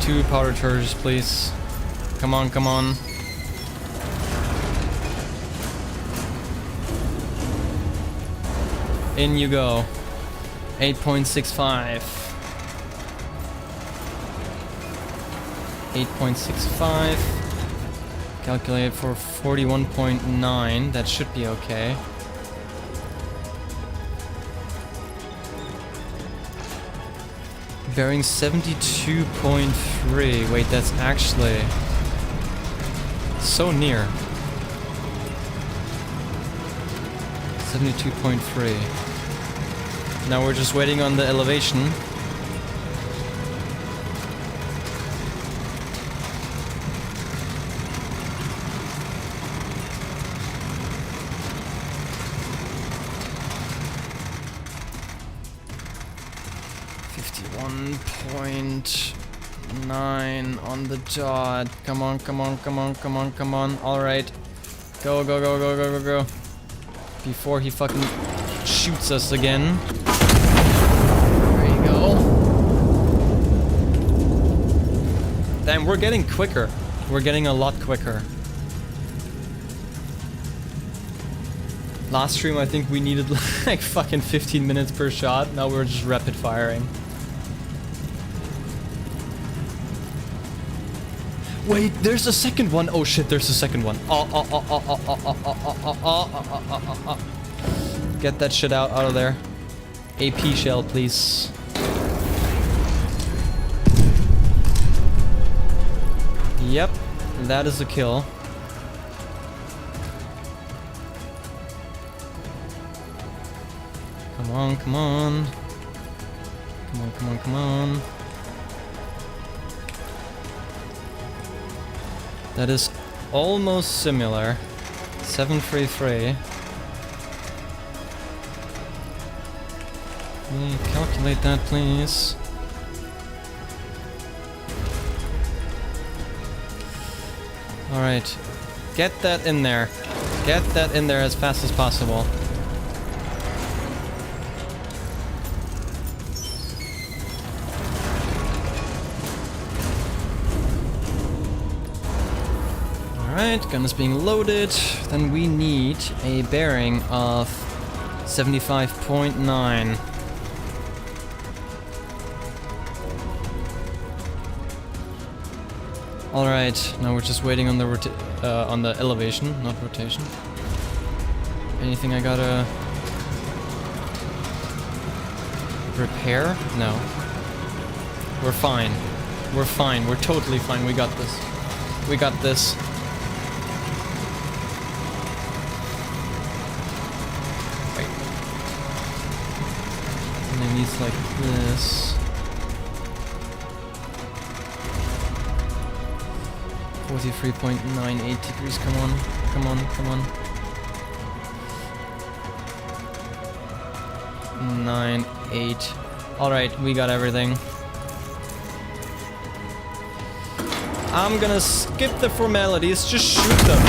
2 powder charges, please. Come on, come on. In you go. 8.65. 8.65. Calculate for 41.9. That should be okay. Bearing 72.3. Wait, that's actually so near. 72.3. Now we're just waiting on the elevation. .9 on the dot. Come on. Alright. Go. Before he fucking shoots us again. There you go. Damn, we're getting quicker. We're getting a lot quicker. Last stream I think we needed like fucking 15 minutes per shot. Now we're just rapid firing. Wait, there's a second one. Oh shit, there's a second one. Get that shit out of there. AP shell, please. Yep, that is a kill. Come on. That is almost similar. 733. Calculate that, please. Alright. Get that in there. Get that in there as fast as possible. Alright, gun is being loaded. Then we need a bearing of 75.9. Alright, now we're just waiting on the elevation, not rotation. Anything I gotta repair? No. We're fine. We're fine. We're totally fine. We got this. We got this. Wait. And it needs like this. 43.98 degrees. Come on. 9.8. Alright, we got everything. I'm gonna skip the formalities, just shoot them.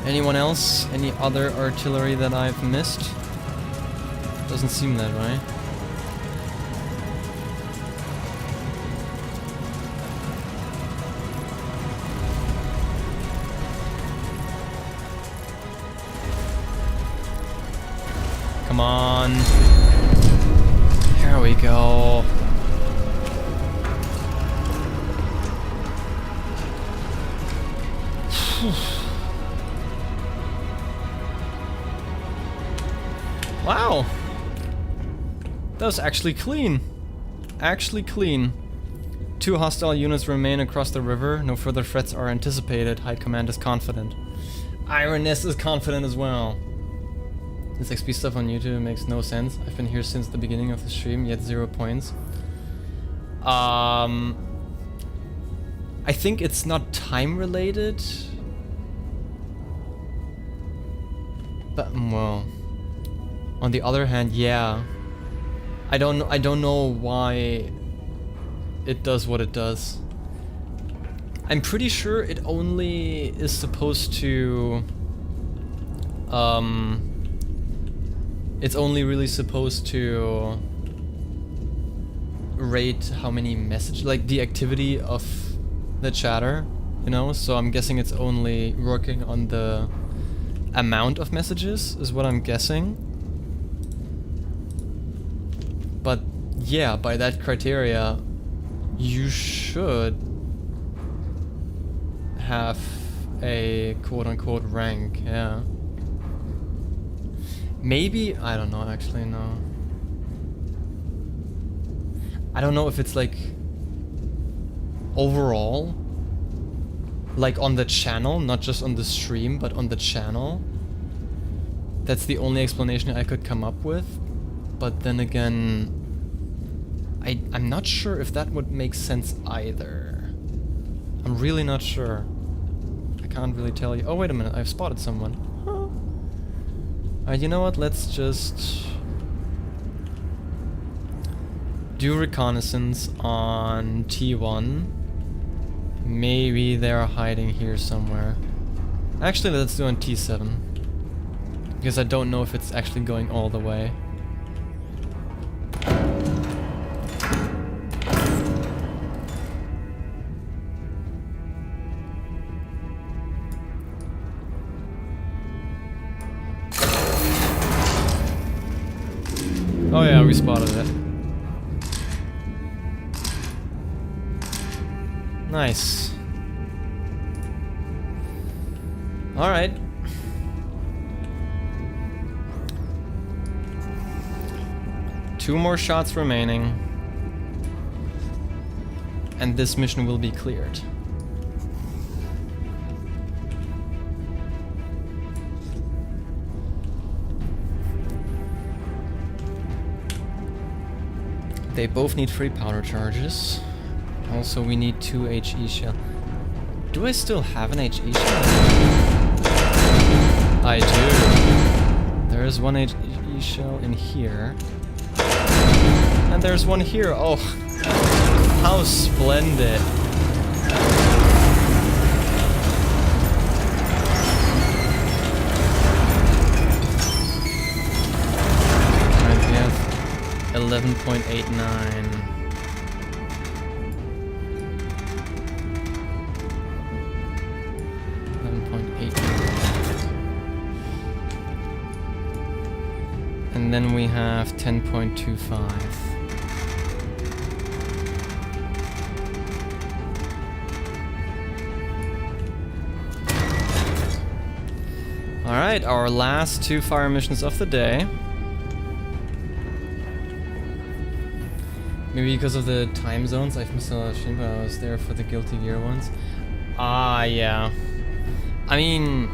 Anyone else? Any other artillery that I've missed? Doesn't seem that way. Come on. Here we go. Wow. That was actually clean. Actually clean. 2 hostile units remain across the river. No further threats are anticipated. High Command is confident. Ironess is confident as well. This XP stuff on YouTube makes no sense. I've been here since the beginning of the stream, yet 0 points. I think it's not time related. But well, on the other hand, yeah. I don't know why it does what it does. I'm pretty sure it only is supposed to it's only really supposed to rate how many messages, like the activity of the chatter, you know? So I'm guessing it's only working on the amount of messages, is what I'm guessing. But yeah, by that criteria, you should have a quote-unquote rank, yeah. Maybe, I don't know, actually, no. I don't know if it's like overall, like on the channel, not just on the stream, but on the channel. That's the only explanation I could come up with. But then again, I'm not sure if that would make sense either. I'm really not sure. I can't really tell you. Oh, wait a minute, I've spotted someone. Huh. Alright, you know what? Let's just do reconnaissance on T1. Maybe they're hiding here somewhere. Actually, let's do on T7. Because I don't know if it's actually going all the way. Oh yeah, we spotted it. Nice. Alright. Two more shots remaining. And this mission will be cleared. They both need free powder charges. Also, we need 2 HE shell. Do I still have an HE shell? I do. There is 1 HE shell in here. And there's one here. Oh, how splendid. Alright, we have 11.89. And then we have 10.25. Alright, our last 2 fire missions of the day. Maybe because of the time zones, I've missed a lot of stream, but I was there for the Guilty Gear ones. Ah, yeah. I mean,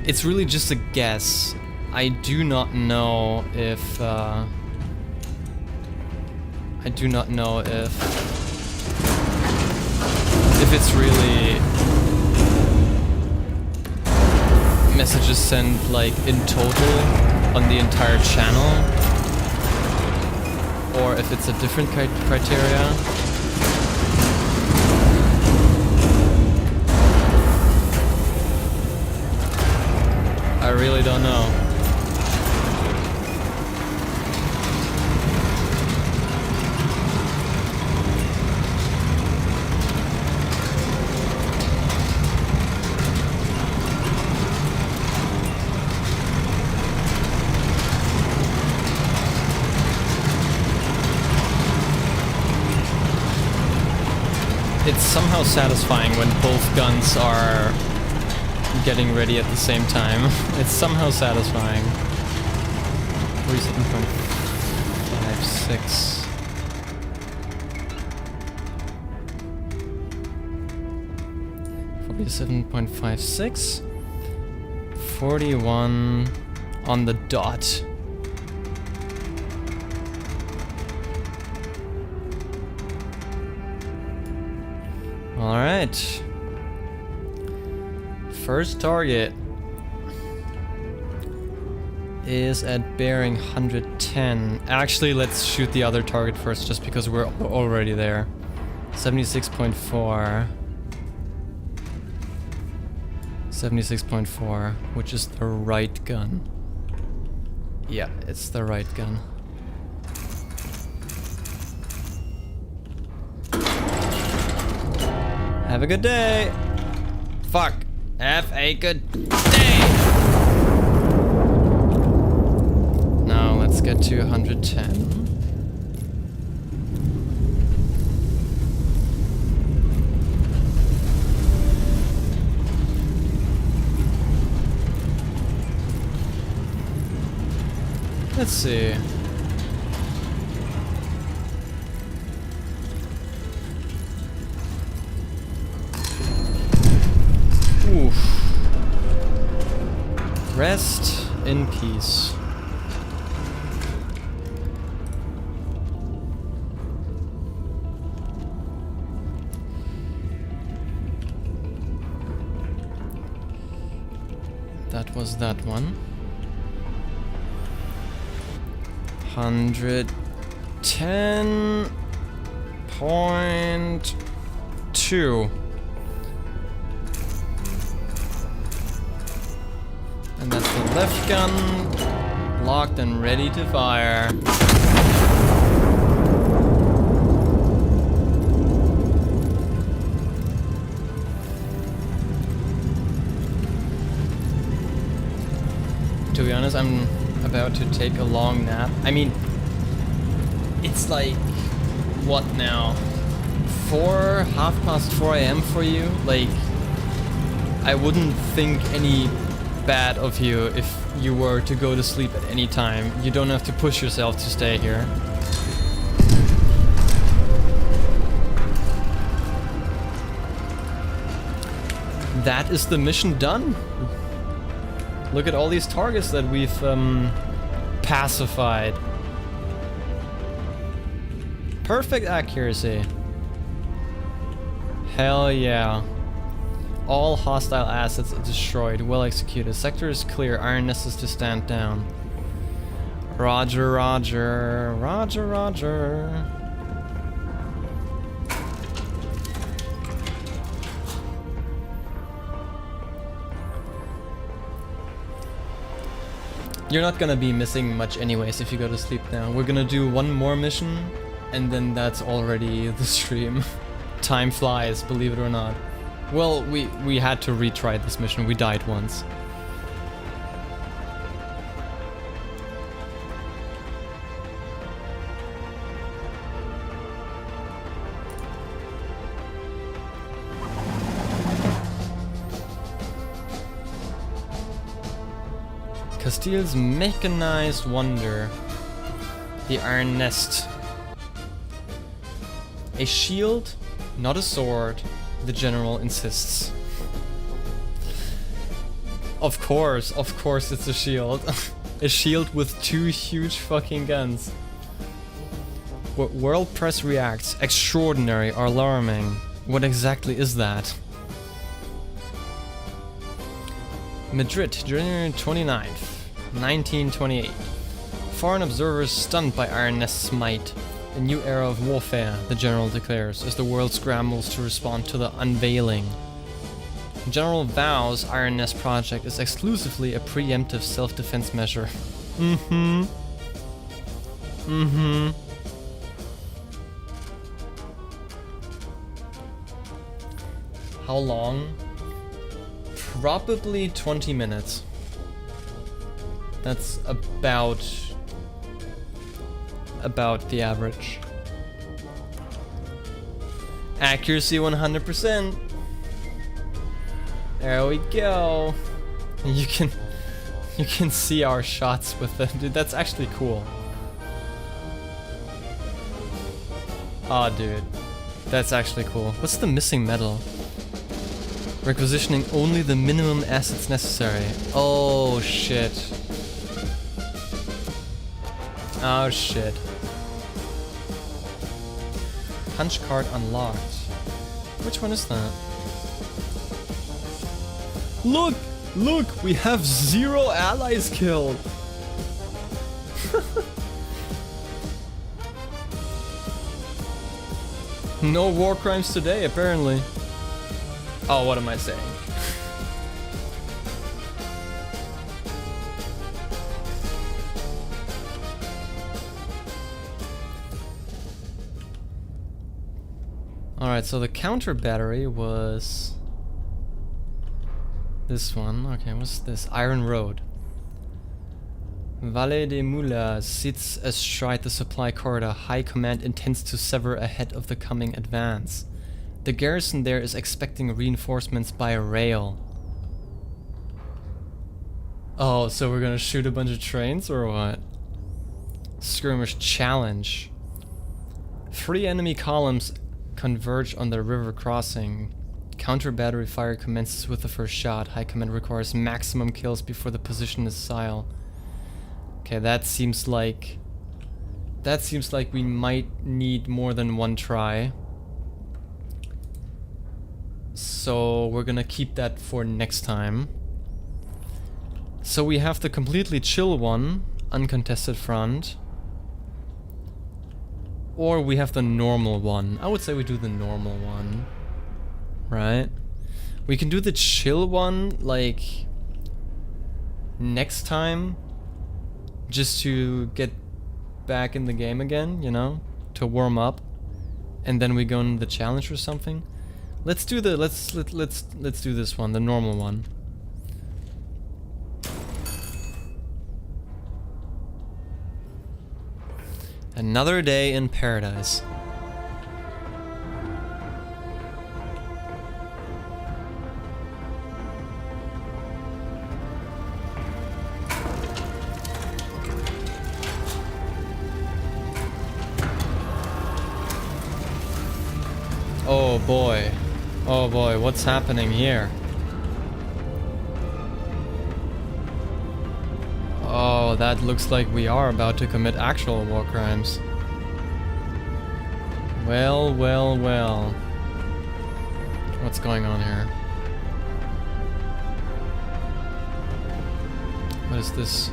it's really just a guess. I do not know if it's really messages sent like in total on the entire channel, or if it's a different criteria. I really don't know. It's somehow satisfying when both guns are getting ready at the same time. It's somehow satisfying. 47.56. 47.56. 41 on the dot. All right. First target is at bearing 110. Actually, let's shoot the other target first, just because we're already there. 76.4. 76.4, which is the right gun. Yeah, it's the right gun. Have a good day! Fuck! Have a good day! Now let's get to 110. Let's see. Oof. Rest in peace. That was that one. 110.2. And that's the left gun, locked and ready to fire. To be honest, I'm about to take a long nap. I mean, it's like, what now? 4:30 a.m. for you? Like, I wouldn't think any bad of you if you were to go to sleep at any time. You don't have to push yourself to stay here. That is the mission done. Look at all these targets that we've pacified. Perfect accuracy. Hell yeah. All hostile assets destroyed. Well executed. Sector is clear. Iron Nest is to stand down. Roger, roger. Roger, roger. You're not gonna be missing much anyways if you go to sleep now. We're gonna do one more mission, and then that's already the stream. Time flies, believe it or not. Well, we had to retry this mission. We died once. Castile's mechanized wonder. The Iron Nest. A shield, not a sword, the general insists. Of course it's a shield. A shield with two huge fucking guns. World press reacts. Extraordinary or alarming. What exactly is that? Madrid, January 29th, 1928. Foreign observers stunned by Iron Nest's might. A new era of warfare, the General declares, as the world scrambles to respond to the unveiling. The General vows Iron Nest project is exclusively a preemptive self-defense measure. How long? Probably 20 minutes. That's about the average. Accuracy 100%. There we go. You can see our shots with them, dude. That's actually cool. Aw, dude. That's actually cool. What's the missing metal? Requisitioning only the minimum assets necessary. Oh, shit. Oh, shit. Punch card unlocked. Which one is that? Look! Look! We have 0 allies killed! No war crimes today, apparently. Oh, what am I saying? Alright, so the counter battery was this one. Okay, what's this? Iron Road. Valle de Mula sits astride the supply corridor. High Command intends to sever ahead of the coming advance. The garrison there is expecting reinforcements by rail. Oh, so we're gonna shoot a bunch of trains or what? Skirmish challenge. 3 enemy columns converge on the river crossing. Counter battery fire commences with the first shot. High Command requires maximum kills before the position is sile. Okay, that seems like we might need more than one try. So we're gonna keep that for next time. So we have the completely chill one, uncontested front. Or we have the normal one. I would say we do the normal one. Right? We can do the chill one, like, next time. Just to get back in the game again, you know? To warm up. And then we go into the challenge or something. Let's do the let's do this one, the normal one. Another day in paradise. Oh boy. Oh boy, what's happening here? Oh, that looks like we are about to commit actual war crimes. Well, well, well. What's going on here? What is this?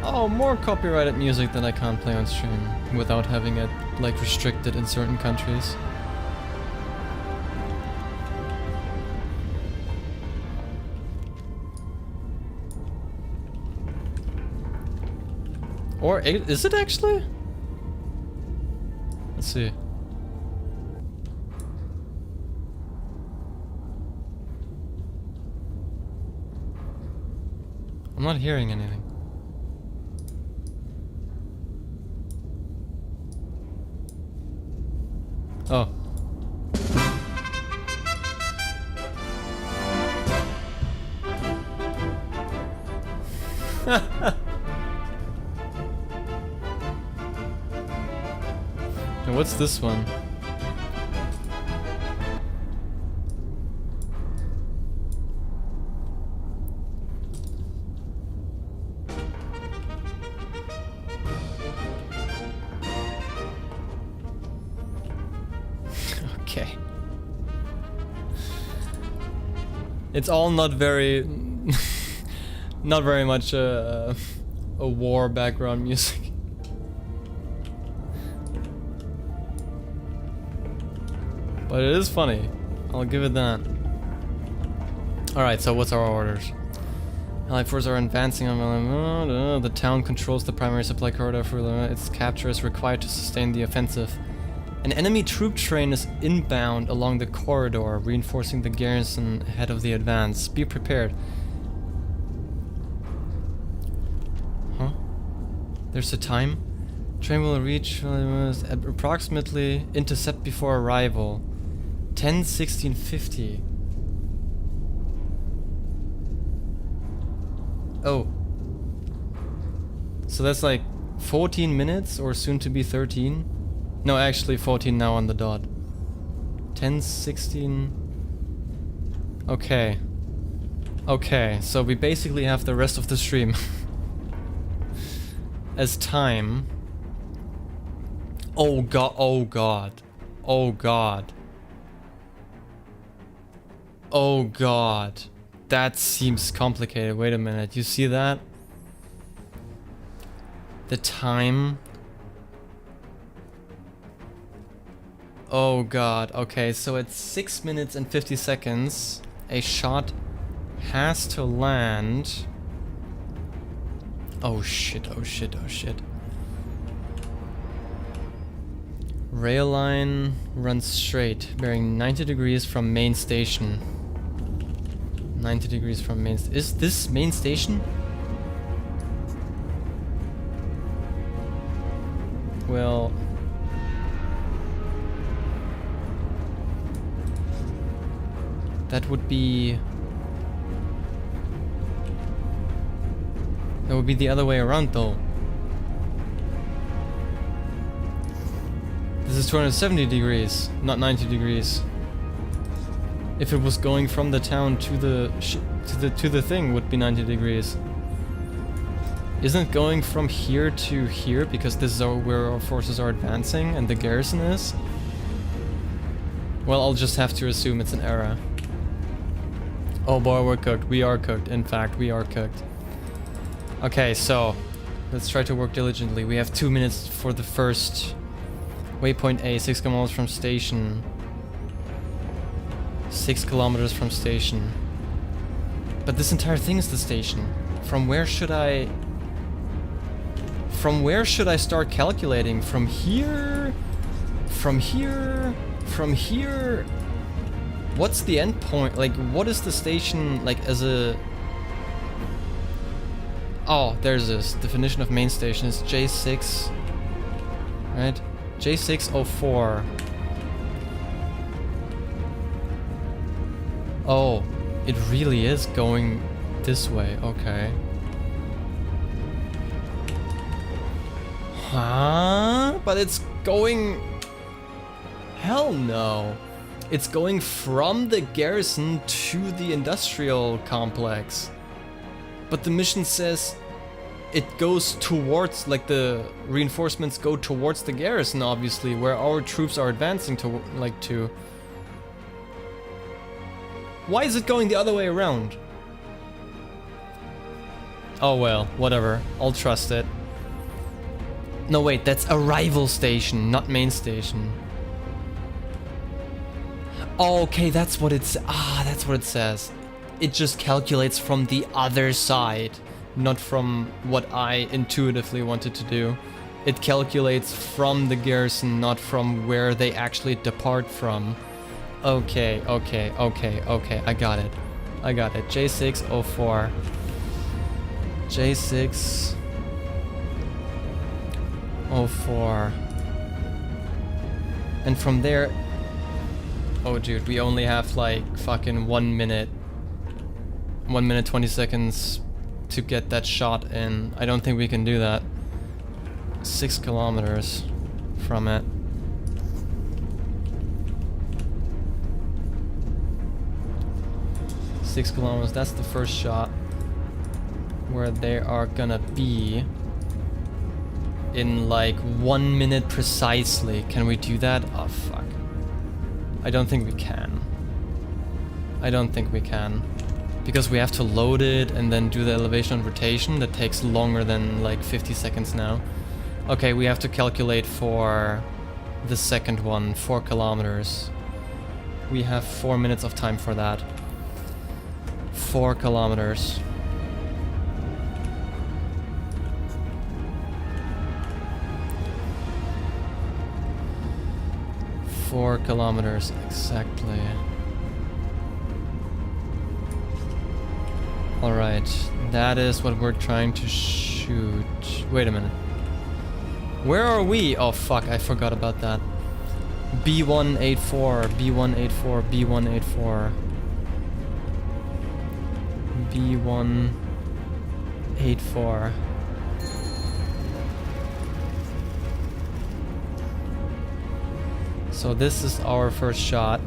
Oh, more copyrighted music that I can't play on stream without having it, like, restricted in certain countries. Or is it actually? Let's see. I'm not hearing anything. Oh. And what's this one? Okay. It's all not very not very much a war background music. But it is funny. I'll give it that. Alright, so what's our orders? Allied forces are advancing on the town controls the primary supply corridor for its capture is required to sustain the offensive. An enemy troop train is inbound along the corridor, reinforcing the garrison ahead of the advance. Be prepared. Huh? There's a time? Train will reach approximately intercept before arrival. 10:16:50. Oh. So that's like 14 minutes or soon to be 13? No, actually 14 now on the dot. 10:16. Okay. Okay, so we basically have the rest of the stream as time. Oh god, oh god. Oh god. Oh god. That seems complicated. Wait a minute. You see that? The time. Oh god. Okay, so it's 6 minutes and 50 seconds. A shot has to land. Oh shit, oh shit, oh shit. Rail line runs straight, bearing 90 degrees from main station. 90 degrees from main station. Is this main station? Well... that would be... that would be the other way around though. This is 270 degrees, not 90 degrees. If it was going from the town to the thing, would be 90 degrees. Isn't it going from here to here because this is where our forces are advancing and the garrison is? Well, I'll just have to assume it's an error. Oh boy, we're cooked. We are cooked. In fact, we are cooked. Okay, so let's try to work diligently. We have 2 minutes for the first waypoint A, 6 kilometers from station. 6 kilometers from station. But this entire thing is the station. From where should I start calculating? From here? From here? From here? What's the end point? Like, what is the station, like, as a... Oh, there's this. Definition of main station is J6. Right? J604. Oh, it really is going this way. Okay. Huh? But it's going... Hell no. It's going from the garrison to the industrial complex. But the mission says it goes towards, like, the reinforcements go towards the garrison, obviously, where our troops are advancing to, like, to. Why is it going the other way around? Oh well, whatever. I'll trust it. No, wait, that's arrival station, not main station. Oh, okay, that's what it's... Ah, that's what it says. It just calculates from the other side, not from what I intuitively wanted to do. It calculates from the garrison, not from where they actually depart from. Okay, okay, okay, okay, I got it. I got it. J604. J604. And from there... Oh dude, we only have like fucking 1 minute. 1 minute 20 seconds to get that shot in. I don't think we can do that. 6 kilometers from it. Six kilometers, that's the first shot. Where they are gonna be in like 1 minute precisely. Can we do that? Oh fuck. I don't think we can. I don't think we can. Because we have to load it and then do the elevation and rotation. That takes longer than like 50 seconds now. Okay, we have to calculate for the second one, 4 kilometers. We have 4 minutes of time for that. 4 kilometers. Four kilometers, exactly. Alright, that is what we're trying to shoot. Wait a minute. Where are we? Oh fuck, I forgot about that. B184, B184, B184. B184. So this is our first shot.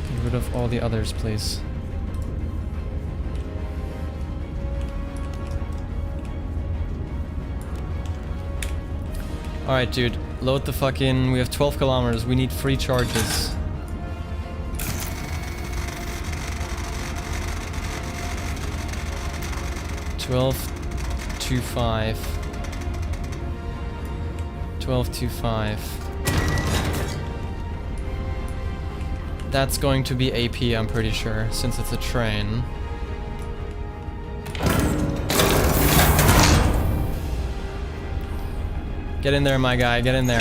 Get rid of all the others, please. Alright, dude. Load the fucking... We have 12 kilometers. We need 3 charges. $12.25. $12.25. That's going to be AP, I'm pretty sure, since it's a train. Get in there, my guy, get in there.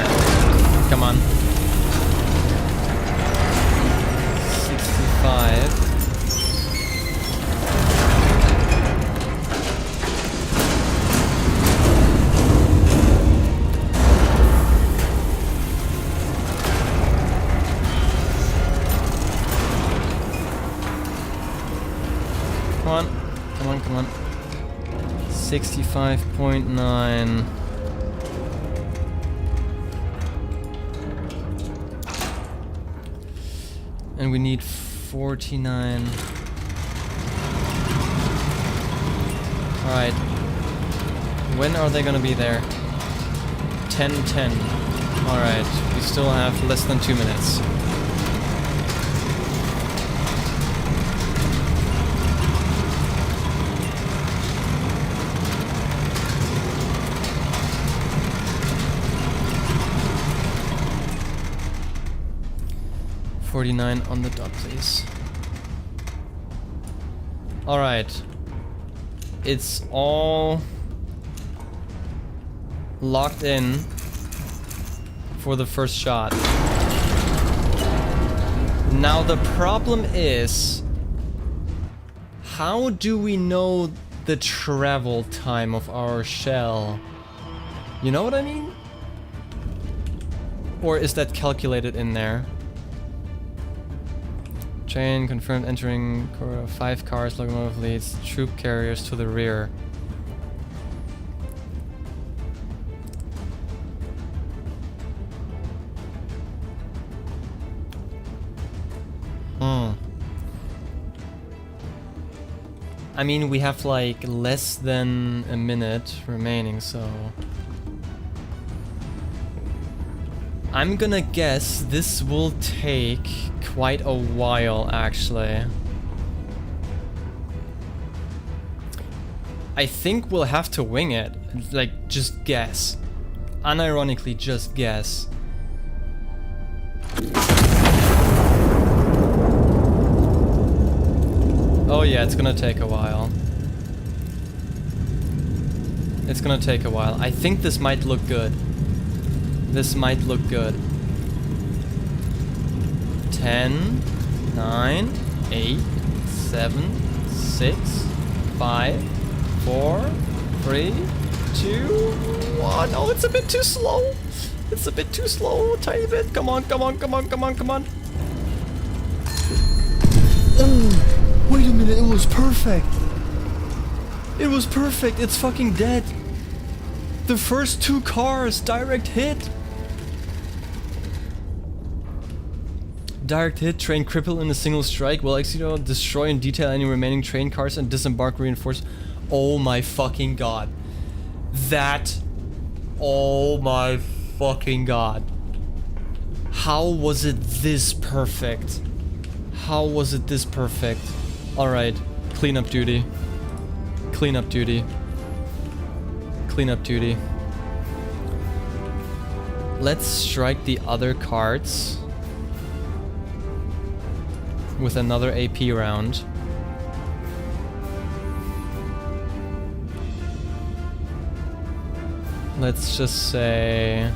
Come on. 65. Come on, come on, come on. 65.9. And we need 49. Alright. When are they gonna be there? 10:10. Alright, we still have less than 2 minutes. $49 on the dot, please. Alright. It's all locked in for the first shot. Now the problem is, how do we know the travel time of our shell? You know what I mean? Or is that calculated in there? Train confirmed entering 5 cars, locomotive leads, troop carriers to the rear. I mean, we have like less than a minute remaining, so... I'm gonna guess this will take quite a while, actually. I think we'll have to wing it. Like, just guess. Unironically, just guess. Oh yeah, it's gonna take a while. It's gonna take a while. I think this might look good. This might look good. 10, 9, 8, 7, 6, 5, 4, 3, 2, 1. Oh, it's a bit too slow. It's a bit too slow. Tiny bit. Come on, come on, come on, come on, come on. Oh, wait a minute. It was perfect. It was perfect. It's fucking dead. The first 2 cars, direct hit. Direct hit, train cripple in a single strike. Will Exito destroy and detail any remaining train cars and disembark reinforce? Oh my fucking god. That... Oh my fucking god. How was it this perfect? How was it this perfect? Alright, cleanup duty. Cleanup duty. Cleanup duty. Let's strike the other cards with another AP round. Let's just say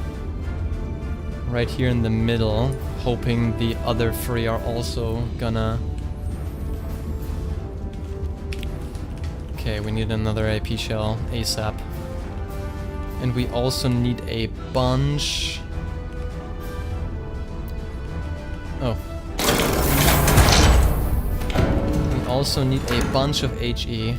right here in the middle, hoping the other 3 are also gonna... Okay, we need another AP shell ASAP. And we also need a bunch... Oh. We also need a bunch of HE.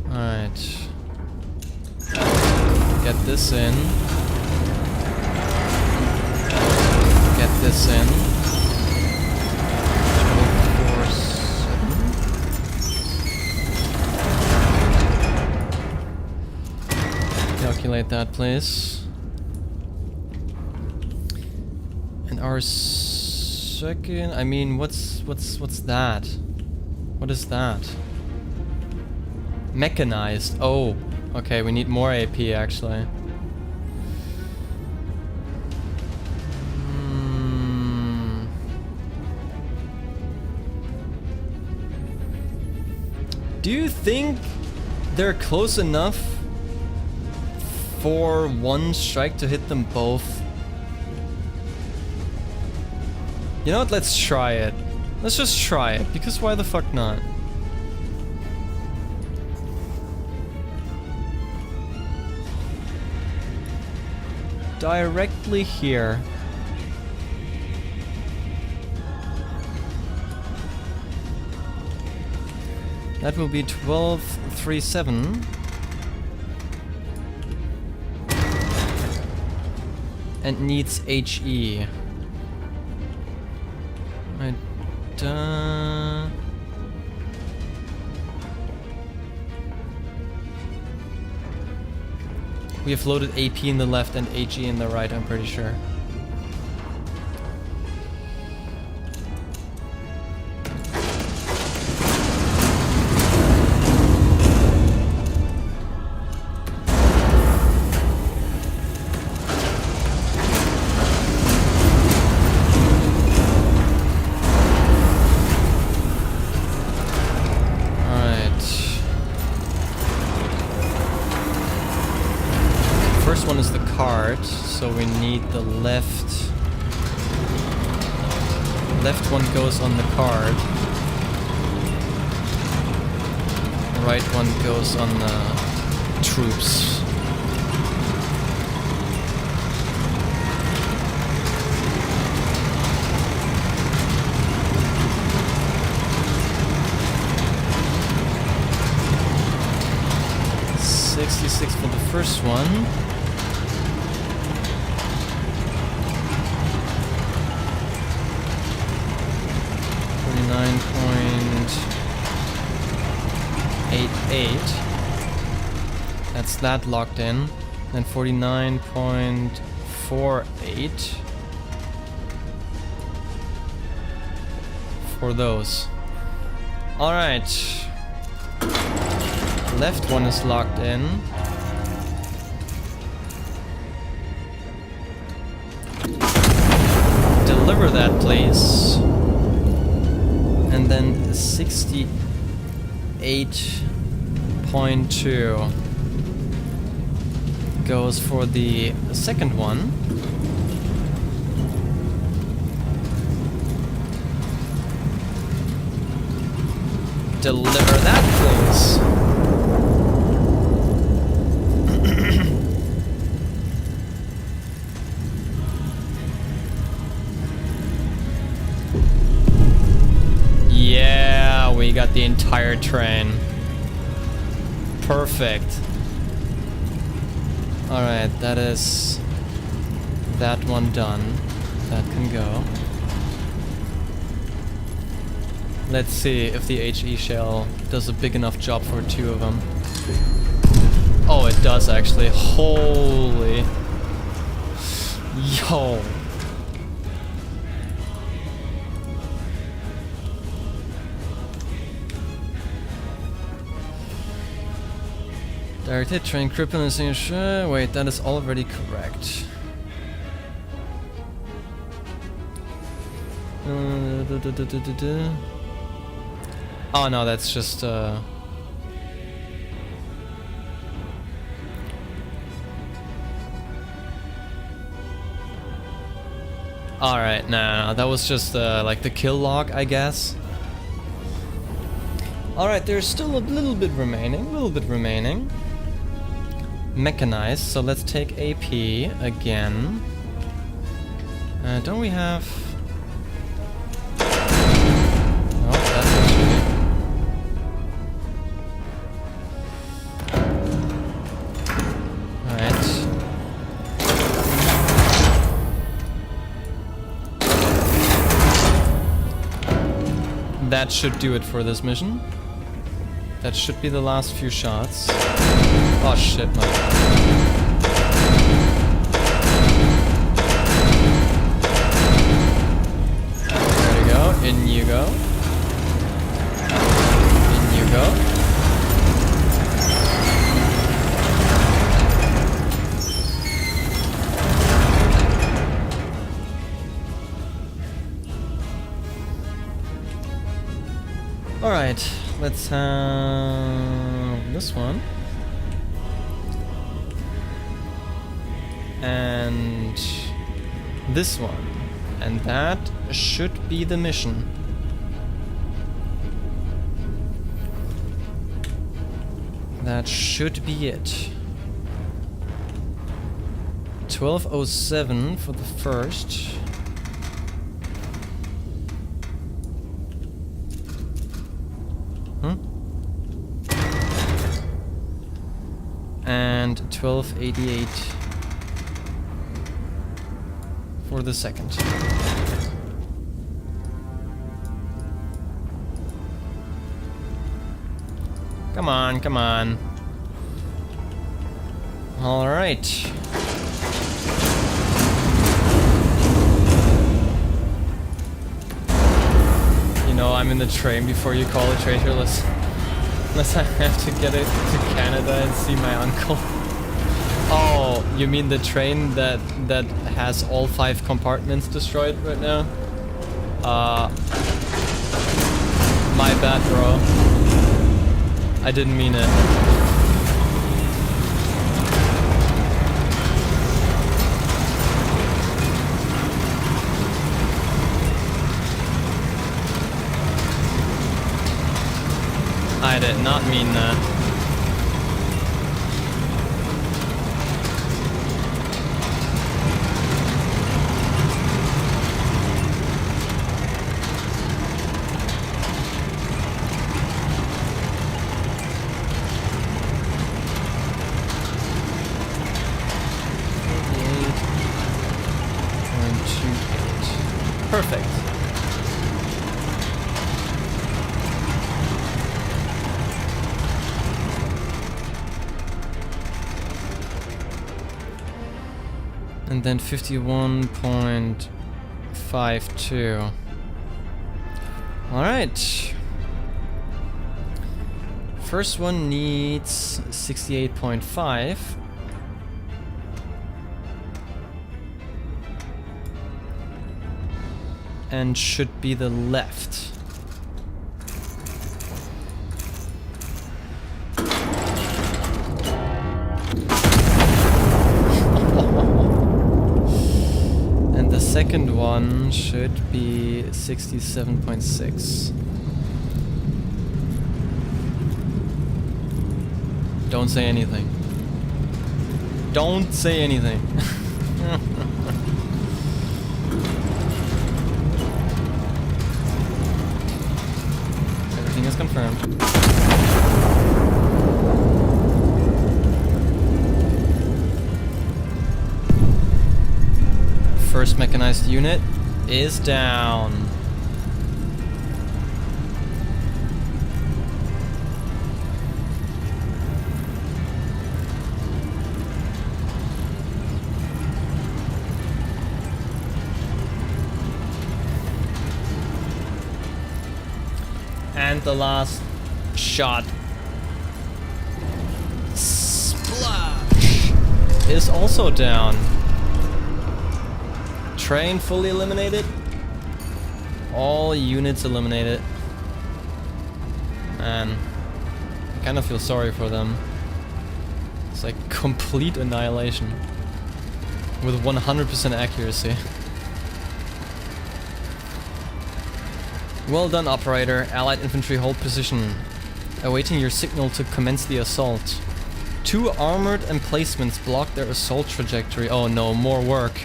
Alright. Get this in. Get this in. 12, 4, 7. Calculate that, please. And our second, I mean, what's that? What is that? Mechanized. Oh, okay, we need more AP actually. Do you think they're close enough for one strike to hit them both? You know what, let's try it. Let's just try it, because why the fuck not? Directly here. That will be 12, 3, 7. And needs HE. Right. We have loaded AP in the left and HE in the right, I'm pretty sure. One is the card, so we need the left. Left one goes on the card. The right one goes on the troops. $66 for the first one. 9.88. That's that locked in. And 49.48 for those. Alright. Left one is locked in. Deliver that, please. And then 68.2 goes for the second one. Deliver that, please. Yeah, we got the entire train. Perfect. Alright, that is that one done. That can go. Let's see if the HE shell does a big enough job for two of them. Oh, it does actually. Holy. Yo. Direct hit, train cripple and signature. Wait, that is already correct. Oh no, that's just Alright, no, that was just like the kill log, I guess. Alright, there's still a little bit remaining. Mechanized, so let's take AP again. Don't we have... Oh, that's actually... Alright. That should do it for this mission. That should be the last few shots. Oh shit, my bad. There you go. In you go. In you go. Alright, let's have this one. And this one. And that should be the mission. That should be it. 12:07 for the first. And 12:88 for the second. Come on, come on. All right. You know, I'm in the train before you call it traitorless. Unless I have to get it to Canada and see my uncle. Oh, you mean the train that has all 5 compartments destroyed right now? My bad, bro. I didn't mean it. I did not mean that. Perfect. And then 51.52. All right. First one needs 68.5. And should be the left. And the second one should be 67.6. Don't say anything. Don't say anything. Everything is confirmed. First mechanized unit is down. And the last shot. Splash is also down. Train fully eliminated. All units eliminated. Man, I kind of feel sorry for them. It's like complete annihilation with 100% accuracy. Well done, operator. Allied infantry hold position. Awaiting your signal to commence the assault. 2 armored emplacements block their assault trajectory. Oh no, more work.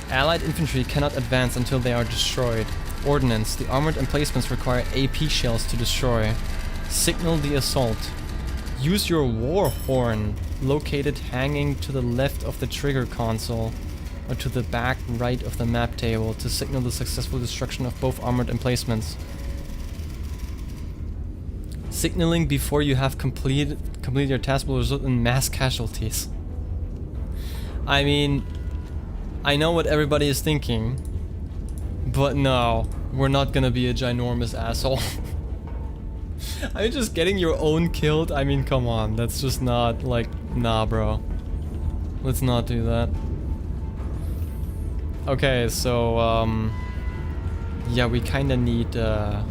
Allied infantry cannot advance until they are destroyed. Ordnance. The armored emplacements require AP shells to destroy. Signal the assault. Use your war horn, located hanging to the left of the trigger console, or to the back right of the map table, to signal the successful destruction of both armored emplacements. Signaling before you have completed your task will result in mass casualties. I mean, I know what everybody is thinking, but no, we're not gonna be a ginormous asshole. I mean, just getting your own killed, I mean, come on, that's just not, like, nah, bro. Let's not do that. Okay, so, yeah, we kinda need to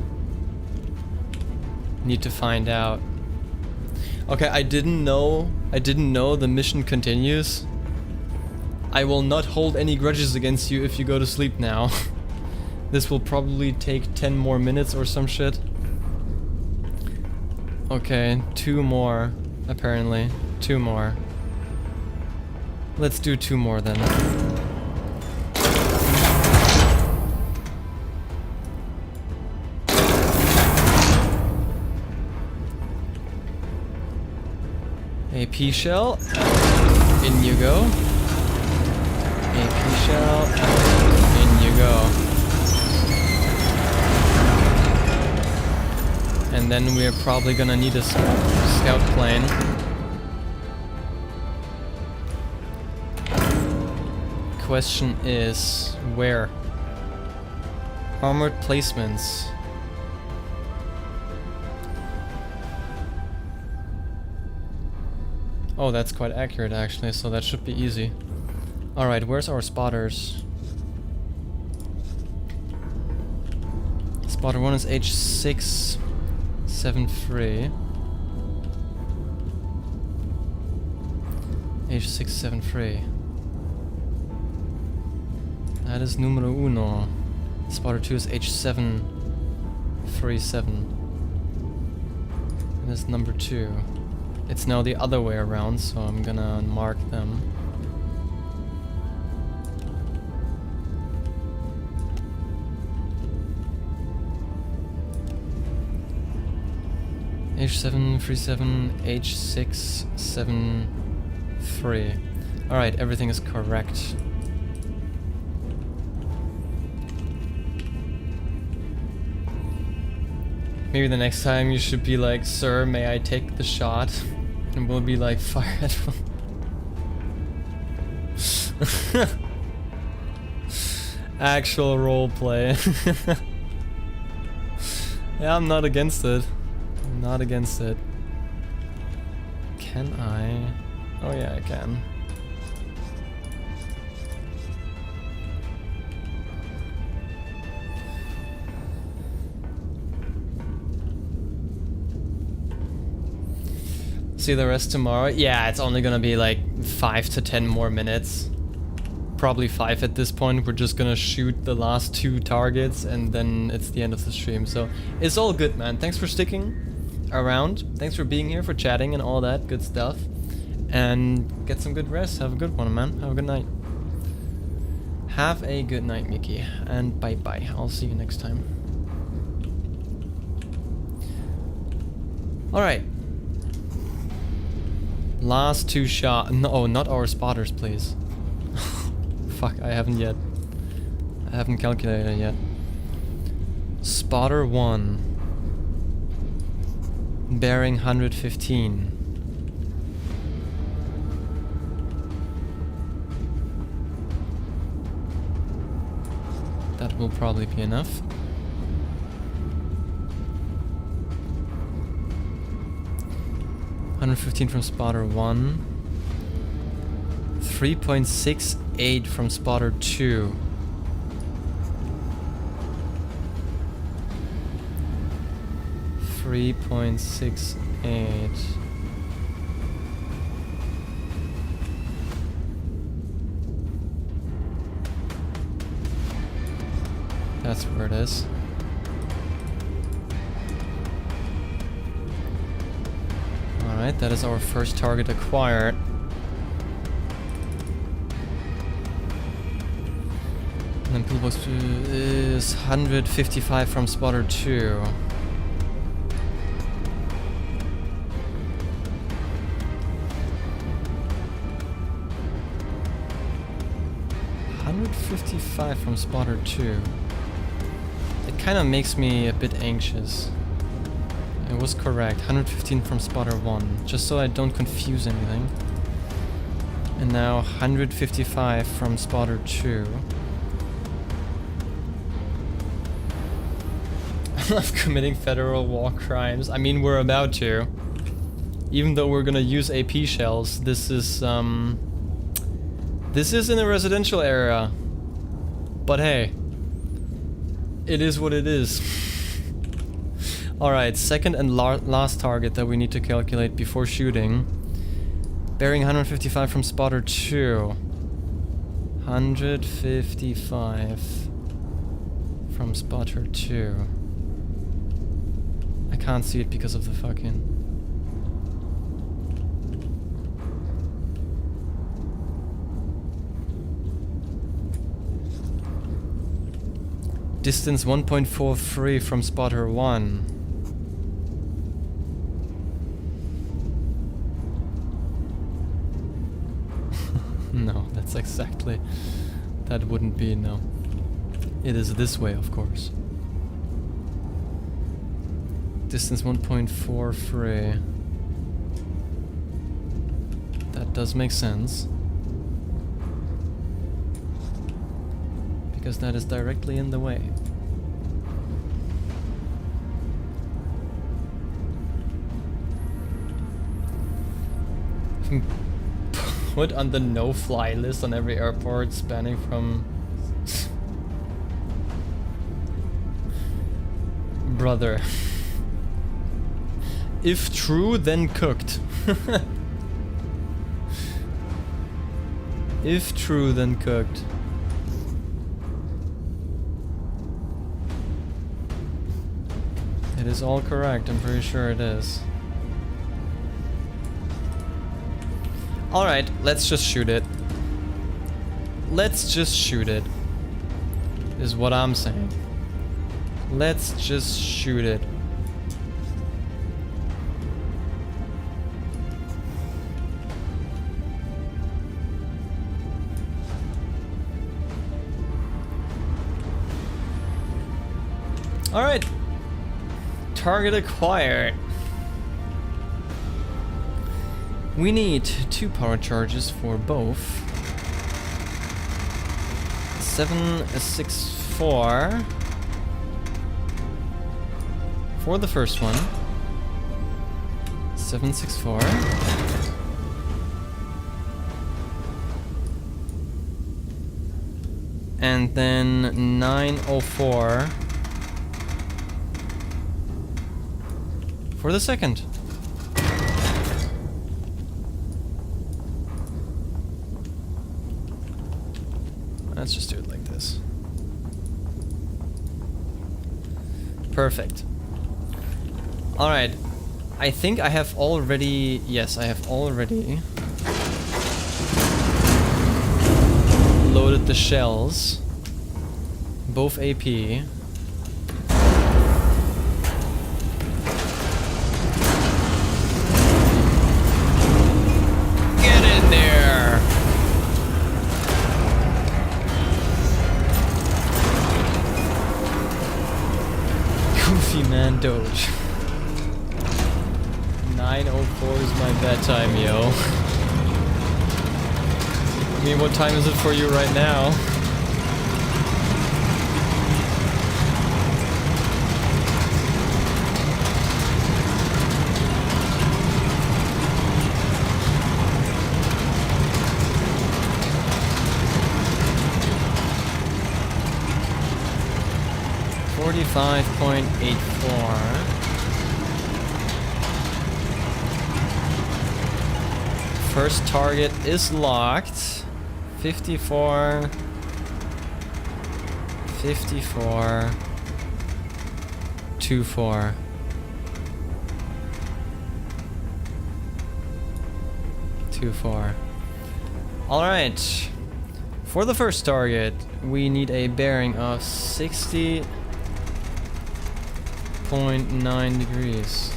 find out. Okay, I didn't know the mission continues. I will not hold any grudges against you if you go to sleep now. This will probably take 10 more minutes or some shit. Okay, 2 more, apparently. 2 more. Let's do 2 more then. AP shell. In you go. AP shell. In you go. And then we're probably gonna need a scout plane. Question is, where? Armored placements. Oh, that's quite accurate actually, so that should be easy. Alright, where's our spotters? Spotter 1 is H673. H673. That is numero uno. Spotter 2 is H737. That's number 2. It's now the other way around, so I'm gonna mark them. H737, H673. Alright, everything is correct. Maybe the next time you should be like, sir, may I take the shot? And we'll be like, fire at him. Actual roleplay. Yeah, I'm not against it. I'm not against it. Can I? Oh yeah, I can. See the rest tomorrow? Yeah, it's only gonna be like 5 to 10 more minutes. Probably 5 at this point. We're just gonna shoot the last 2 targets and then it's the end of the stream. So it's all good, man. Thanks for sticking around. Thanks for being here, for chatting and all that good stuff. And get some good rest. Have a good one, man. Have a good night. Have a good night, Mickey. And bye-bye. I'll see you next time. Alright. Last 2 shots. No, not our spotters, please. Fuck, I haven't yet. I haven't calculated yet. Spotter 1. Bearing 115. That will probably be enough. $115 from spotter 1. 3.68 from spotter 2. .68. That's where it is. Alright, that is our first target acquired. And then pillbox is 155 from spotter 2. $155 from spotter 2. It kind of makes me a bit anxious. It was correct. 115 from spotter 1. Just so I don't confuse anything. And now 155 from spotter 2. I love committing federal war crimes. I mean, we're about to. Even though we're gonna use AP shells, this is in a residential area. But hey, it is what it is. Alright, second and last target that we need to calculate before shooting. Bearing 155 from spotter 2. 155 from spotter 2. I can't see it because of the fucking... Distance 1.43 from spotter 1. No, that's exactly... That wouldn't be, no. It is this way, of course. Distance 1.43. That does make sense. Because that is directly in the way. Put on the no-fly list on every airport spanning from... Brother. If true, then cooked. If true, then cooked. It is all correct, I'm pretty sure it is. Alright, let's just shoot it. Let's just shoot it. Is what I'm saying. Let's just shoot it. Alright. Target acquired. We need 2 power charges for both. 764 for the first one. 764. And then 904 for the second. Let's just do it like this. Perfect. Alright. I think I have already... Yes, I have already... loaded the shells. Both AP. Man, Doge. 9:04 is my bedtime, yo. I mean, what time is it for you right now? .84. First target is locked. 54. 54. 24. Too far. Alright. For the first target, we need a bearing of 60.9 degrees.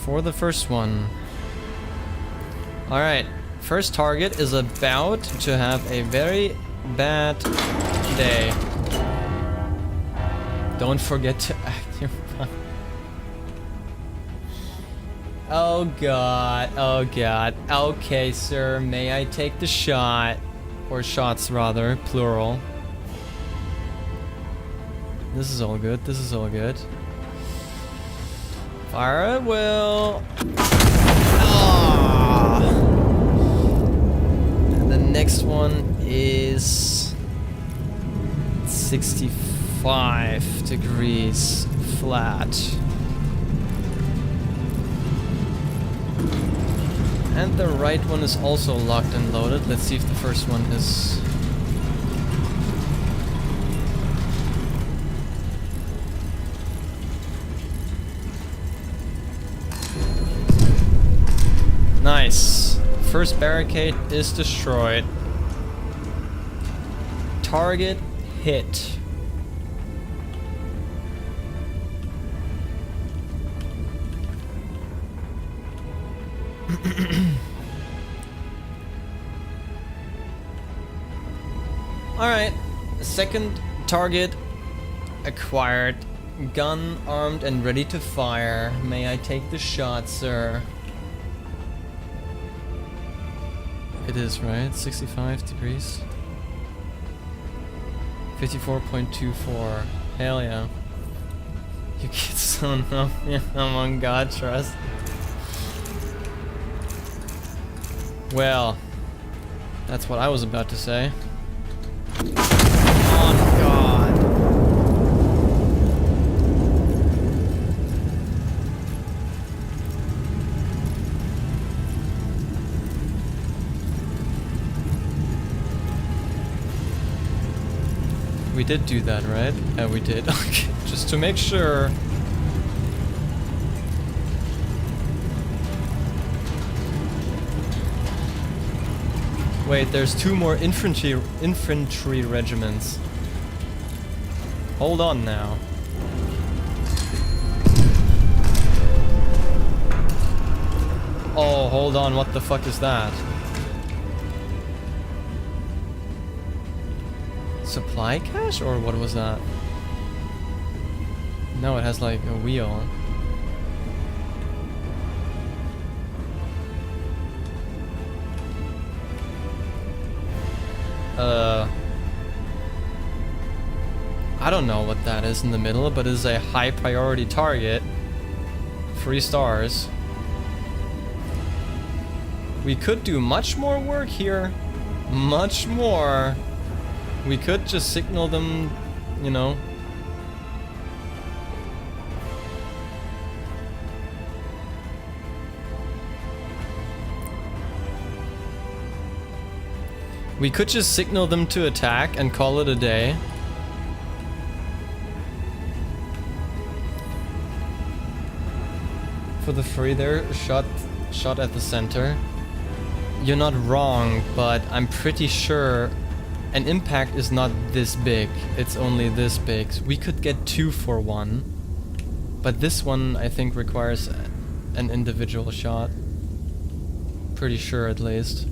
For the first one. Alright. First target is about to have a very bad day. Don't forget to act your phone. Oh god, oh god. Okay, sir, may I take the shot? Or shots, rather, plural. This is all good, this is all good. Fire at will. Ah. And the next one is 65 degrees flat. And the right one is also locked and loaded. Let's see if the first one is... Nice. First barricade is destroyed. Target hit. Alright, second target acquired. Gun armed and ready to fire. May I take the shot, sir? It is, right? 65 degrees. 54.24. Hell yeah. You get so numb. Yeah, I'm on God trust. Well, that's what I was about to say. Oh god. We did do that, right? Yeah, we did. Okay, just to make sure. Wait, there's two more infantry regiments. Hold on now. Oh, hold on, what the fuck is that? Supply cache, or what was that? No, it has like a wheel. I don't know what that is in the middle, but it is a high priority target. 3 stars. We could do much more work here. Much more. We could just signal them, you know. We could just signal them to attack and call it a day. For the free there, shot at the center. You're not wrong, but I'm pretty sure an impact is not this big. It's only this big. So we could get 2 for 1. But this one, I think, requires an individual shot. Pretty sure, at least.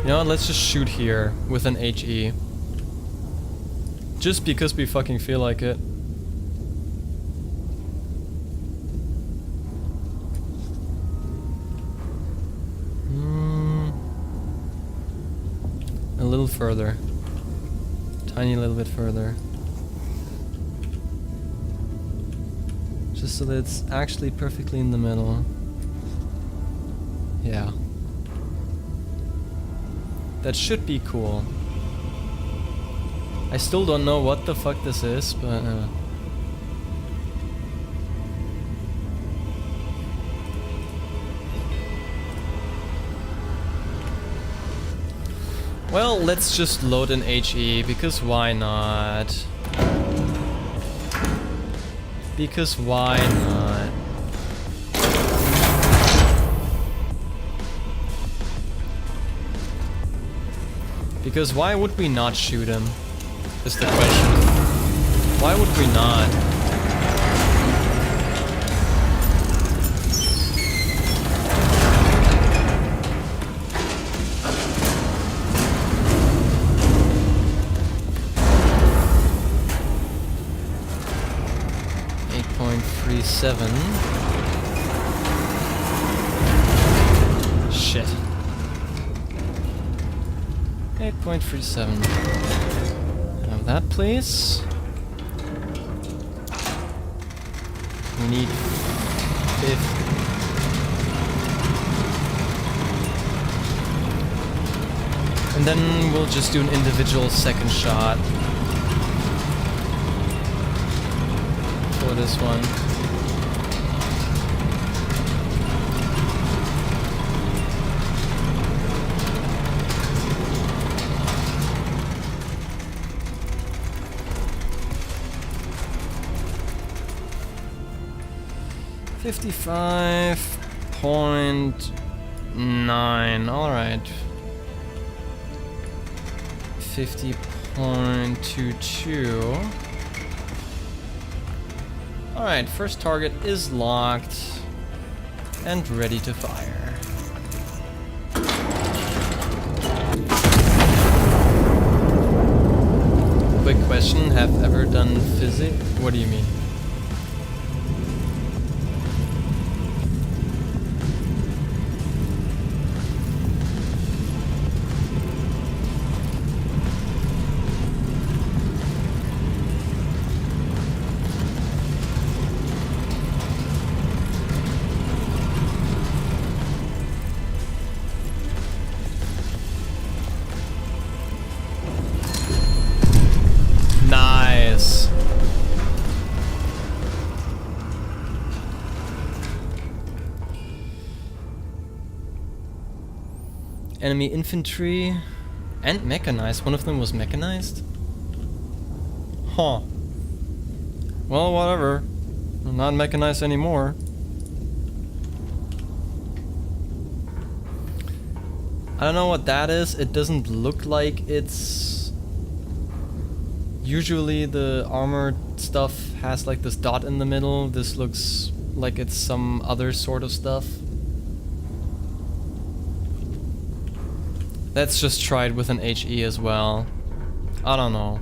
You know what, let's just shoot here with an HE. Just because we fucking feel like it. A little further. Tiny little bit further. Just so that it's actually perfectly in the middle. Yeah. That should be cool. I still don't know what the fuck this is, but Well, let's just load an HE, because why not? Because why not? Because why would we not shoot him? Is the question. Why would we not? Shit. 8.37. Have that, please. We need 50. And then we'll just do an individual second shot for this one. $55.9. All right. 50.22. All right. First target is locked and ready to fire. Quick question: have ever done physics? What do you mean? Nice. Enemy infantry and mechanized. One of them was mechanized? Huh. Well, whatever. I'm not mechanized anymore. I don't know what that is. It doesn't look like it's... Usually the armored stuff has like this dot in the middle. This looks like it's some other sort of stuff. Let's just try it with an HE as well. I don't know.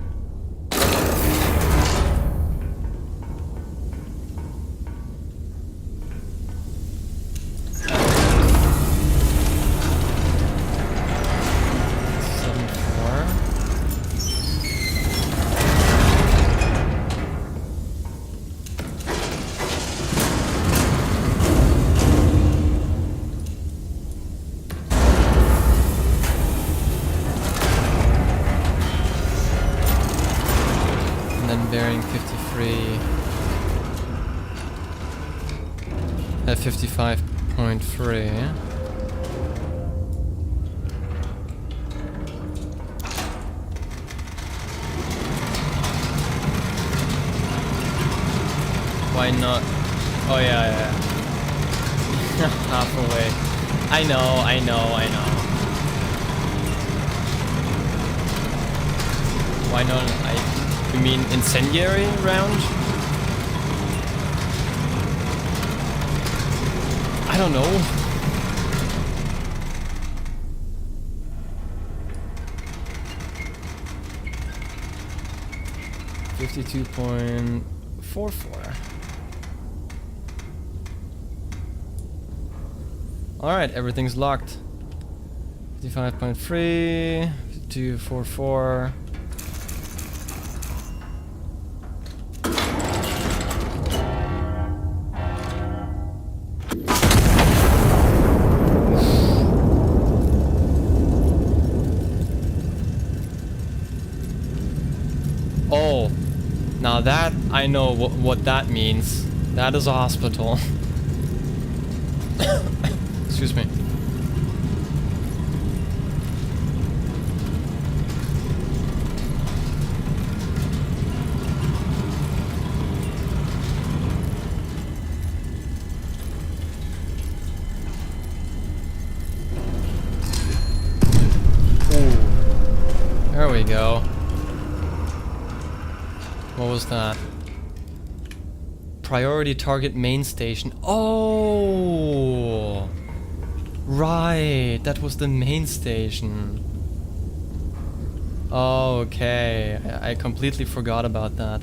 Bearing 53 at 55.3. Why not? Oh yeah. Half away. I know. Why not? You mean incendiary round? I don't know. $52.44. Alright, everything's locked. 55.3, 52.44. Oh, now that I know what that means. That is a hospital. Excuse me. There we go. What was that? Priority target main station. Oh! Right, that was the main station. Okay, I completely forgot about that.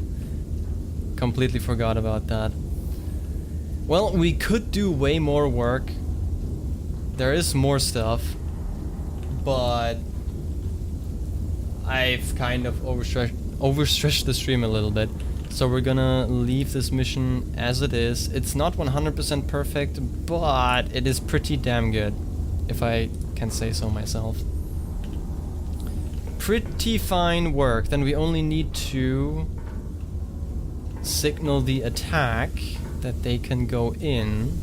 Completely forgot about that. Well, we could do way more work. There is more stuff. But I've kind of overstretched the stream a little bit. So we're gonna leave this mission as it is. It's not 100% perfect, but it is pretty damn good, if I can say so myself. Pretty fine work. Then we only need to signal the attack that they can go in.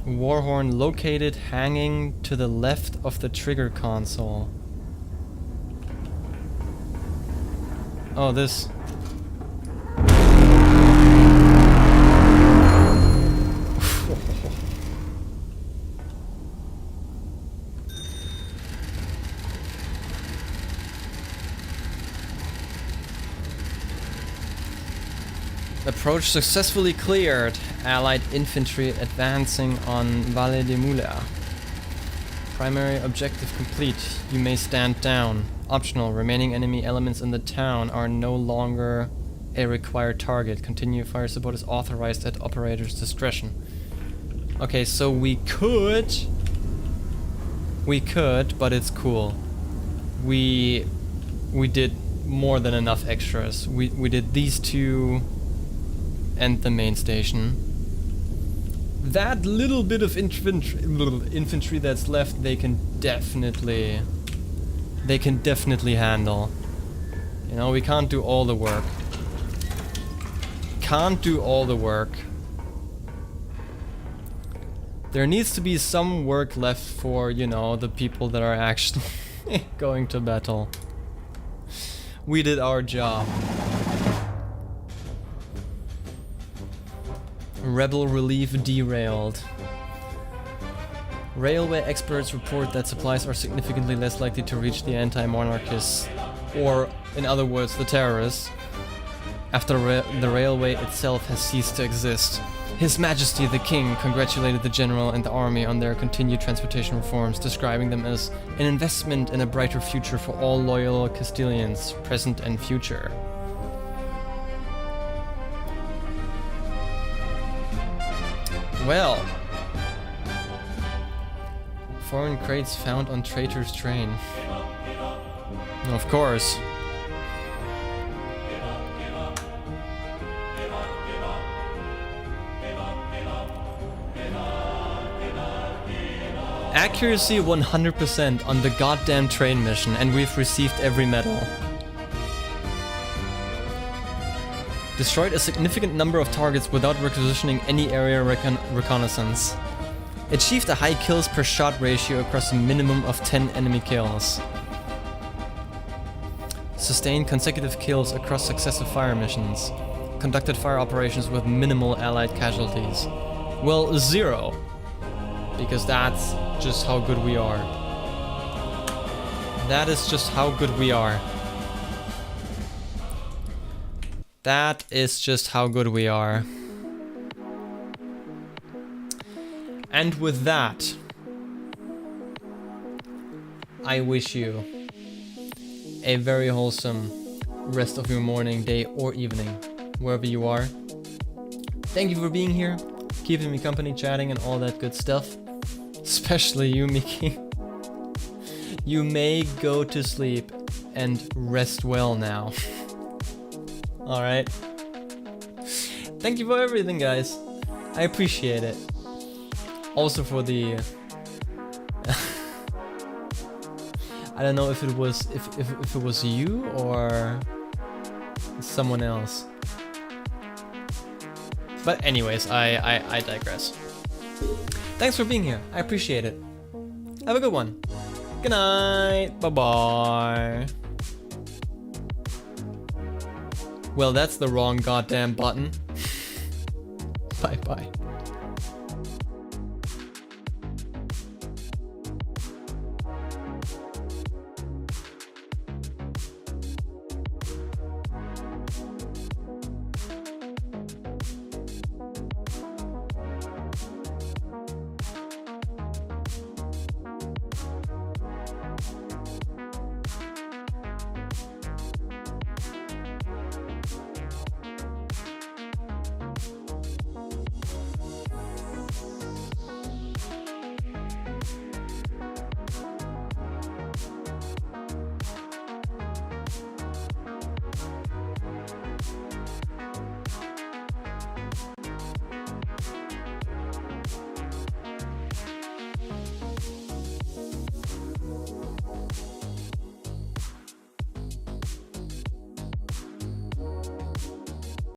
Warhorn located hanging to the left of the trigger console. Oh, this. Approach successfully cleared. Allied infantry advancing on Valle de Mula. Primary objective complete. You may stand down. Optional. Remaining enemy elements in the town are no longer a required target. Continued fire support is authorized at operator's discretion. Okay, so we could, but it's cool. We did more than enough extras. We did these two and the main station. That little bit of infantry that's left, they can definitely handle. You know, we can't do all the work. Can't do all the work. There needs to be some work left for, you know, the people that are actually going to battle. We did our job. Rebel relief derailed. Railway experts report that supplies are significantly less likely to reach the anti-monarchists, or in other words, the terrorists, after the railway itself has ceased to exist. His Majesty the King congratulated the general and the army on their continued transportation reforms, describing them as an investment in a brighter future for all loyal Castilians, present and future. Well, foreign crates found on traitor's train. Of course. Accuracy 100% on the goddamn train mission, and we've received every medal. Destroyed a significant number of targets without requisitioning any area reconnaissance. Achieved a high kills per shot ratio across a minimum of 10 enemy kills. Sustained consecutive kills across successive fire missions. Conducted fire operations with minimal allied casualties. Well, 0. Because that's just how good we are. That is just how good we are. That is just how good we are. And with that, I wish you a very wholesome rest of your morning, day, or evening, wherever you are. Thank you for being here, keeping me company, chatting, and all that good stuff. Especially you, Mickey. You may go to sleep and rest well now. Alright. Thank you for everything, guys. I appreciate it. Also for the... I don't know if it was if it was you or someone else. But anyways, I digress. Thanks for being here. I appreciate it. Have a good one. Good night. Bye-bye. Well, that's the wrong goddamn button. Bye-bye.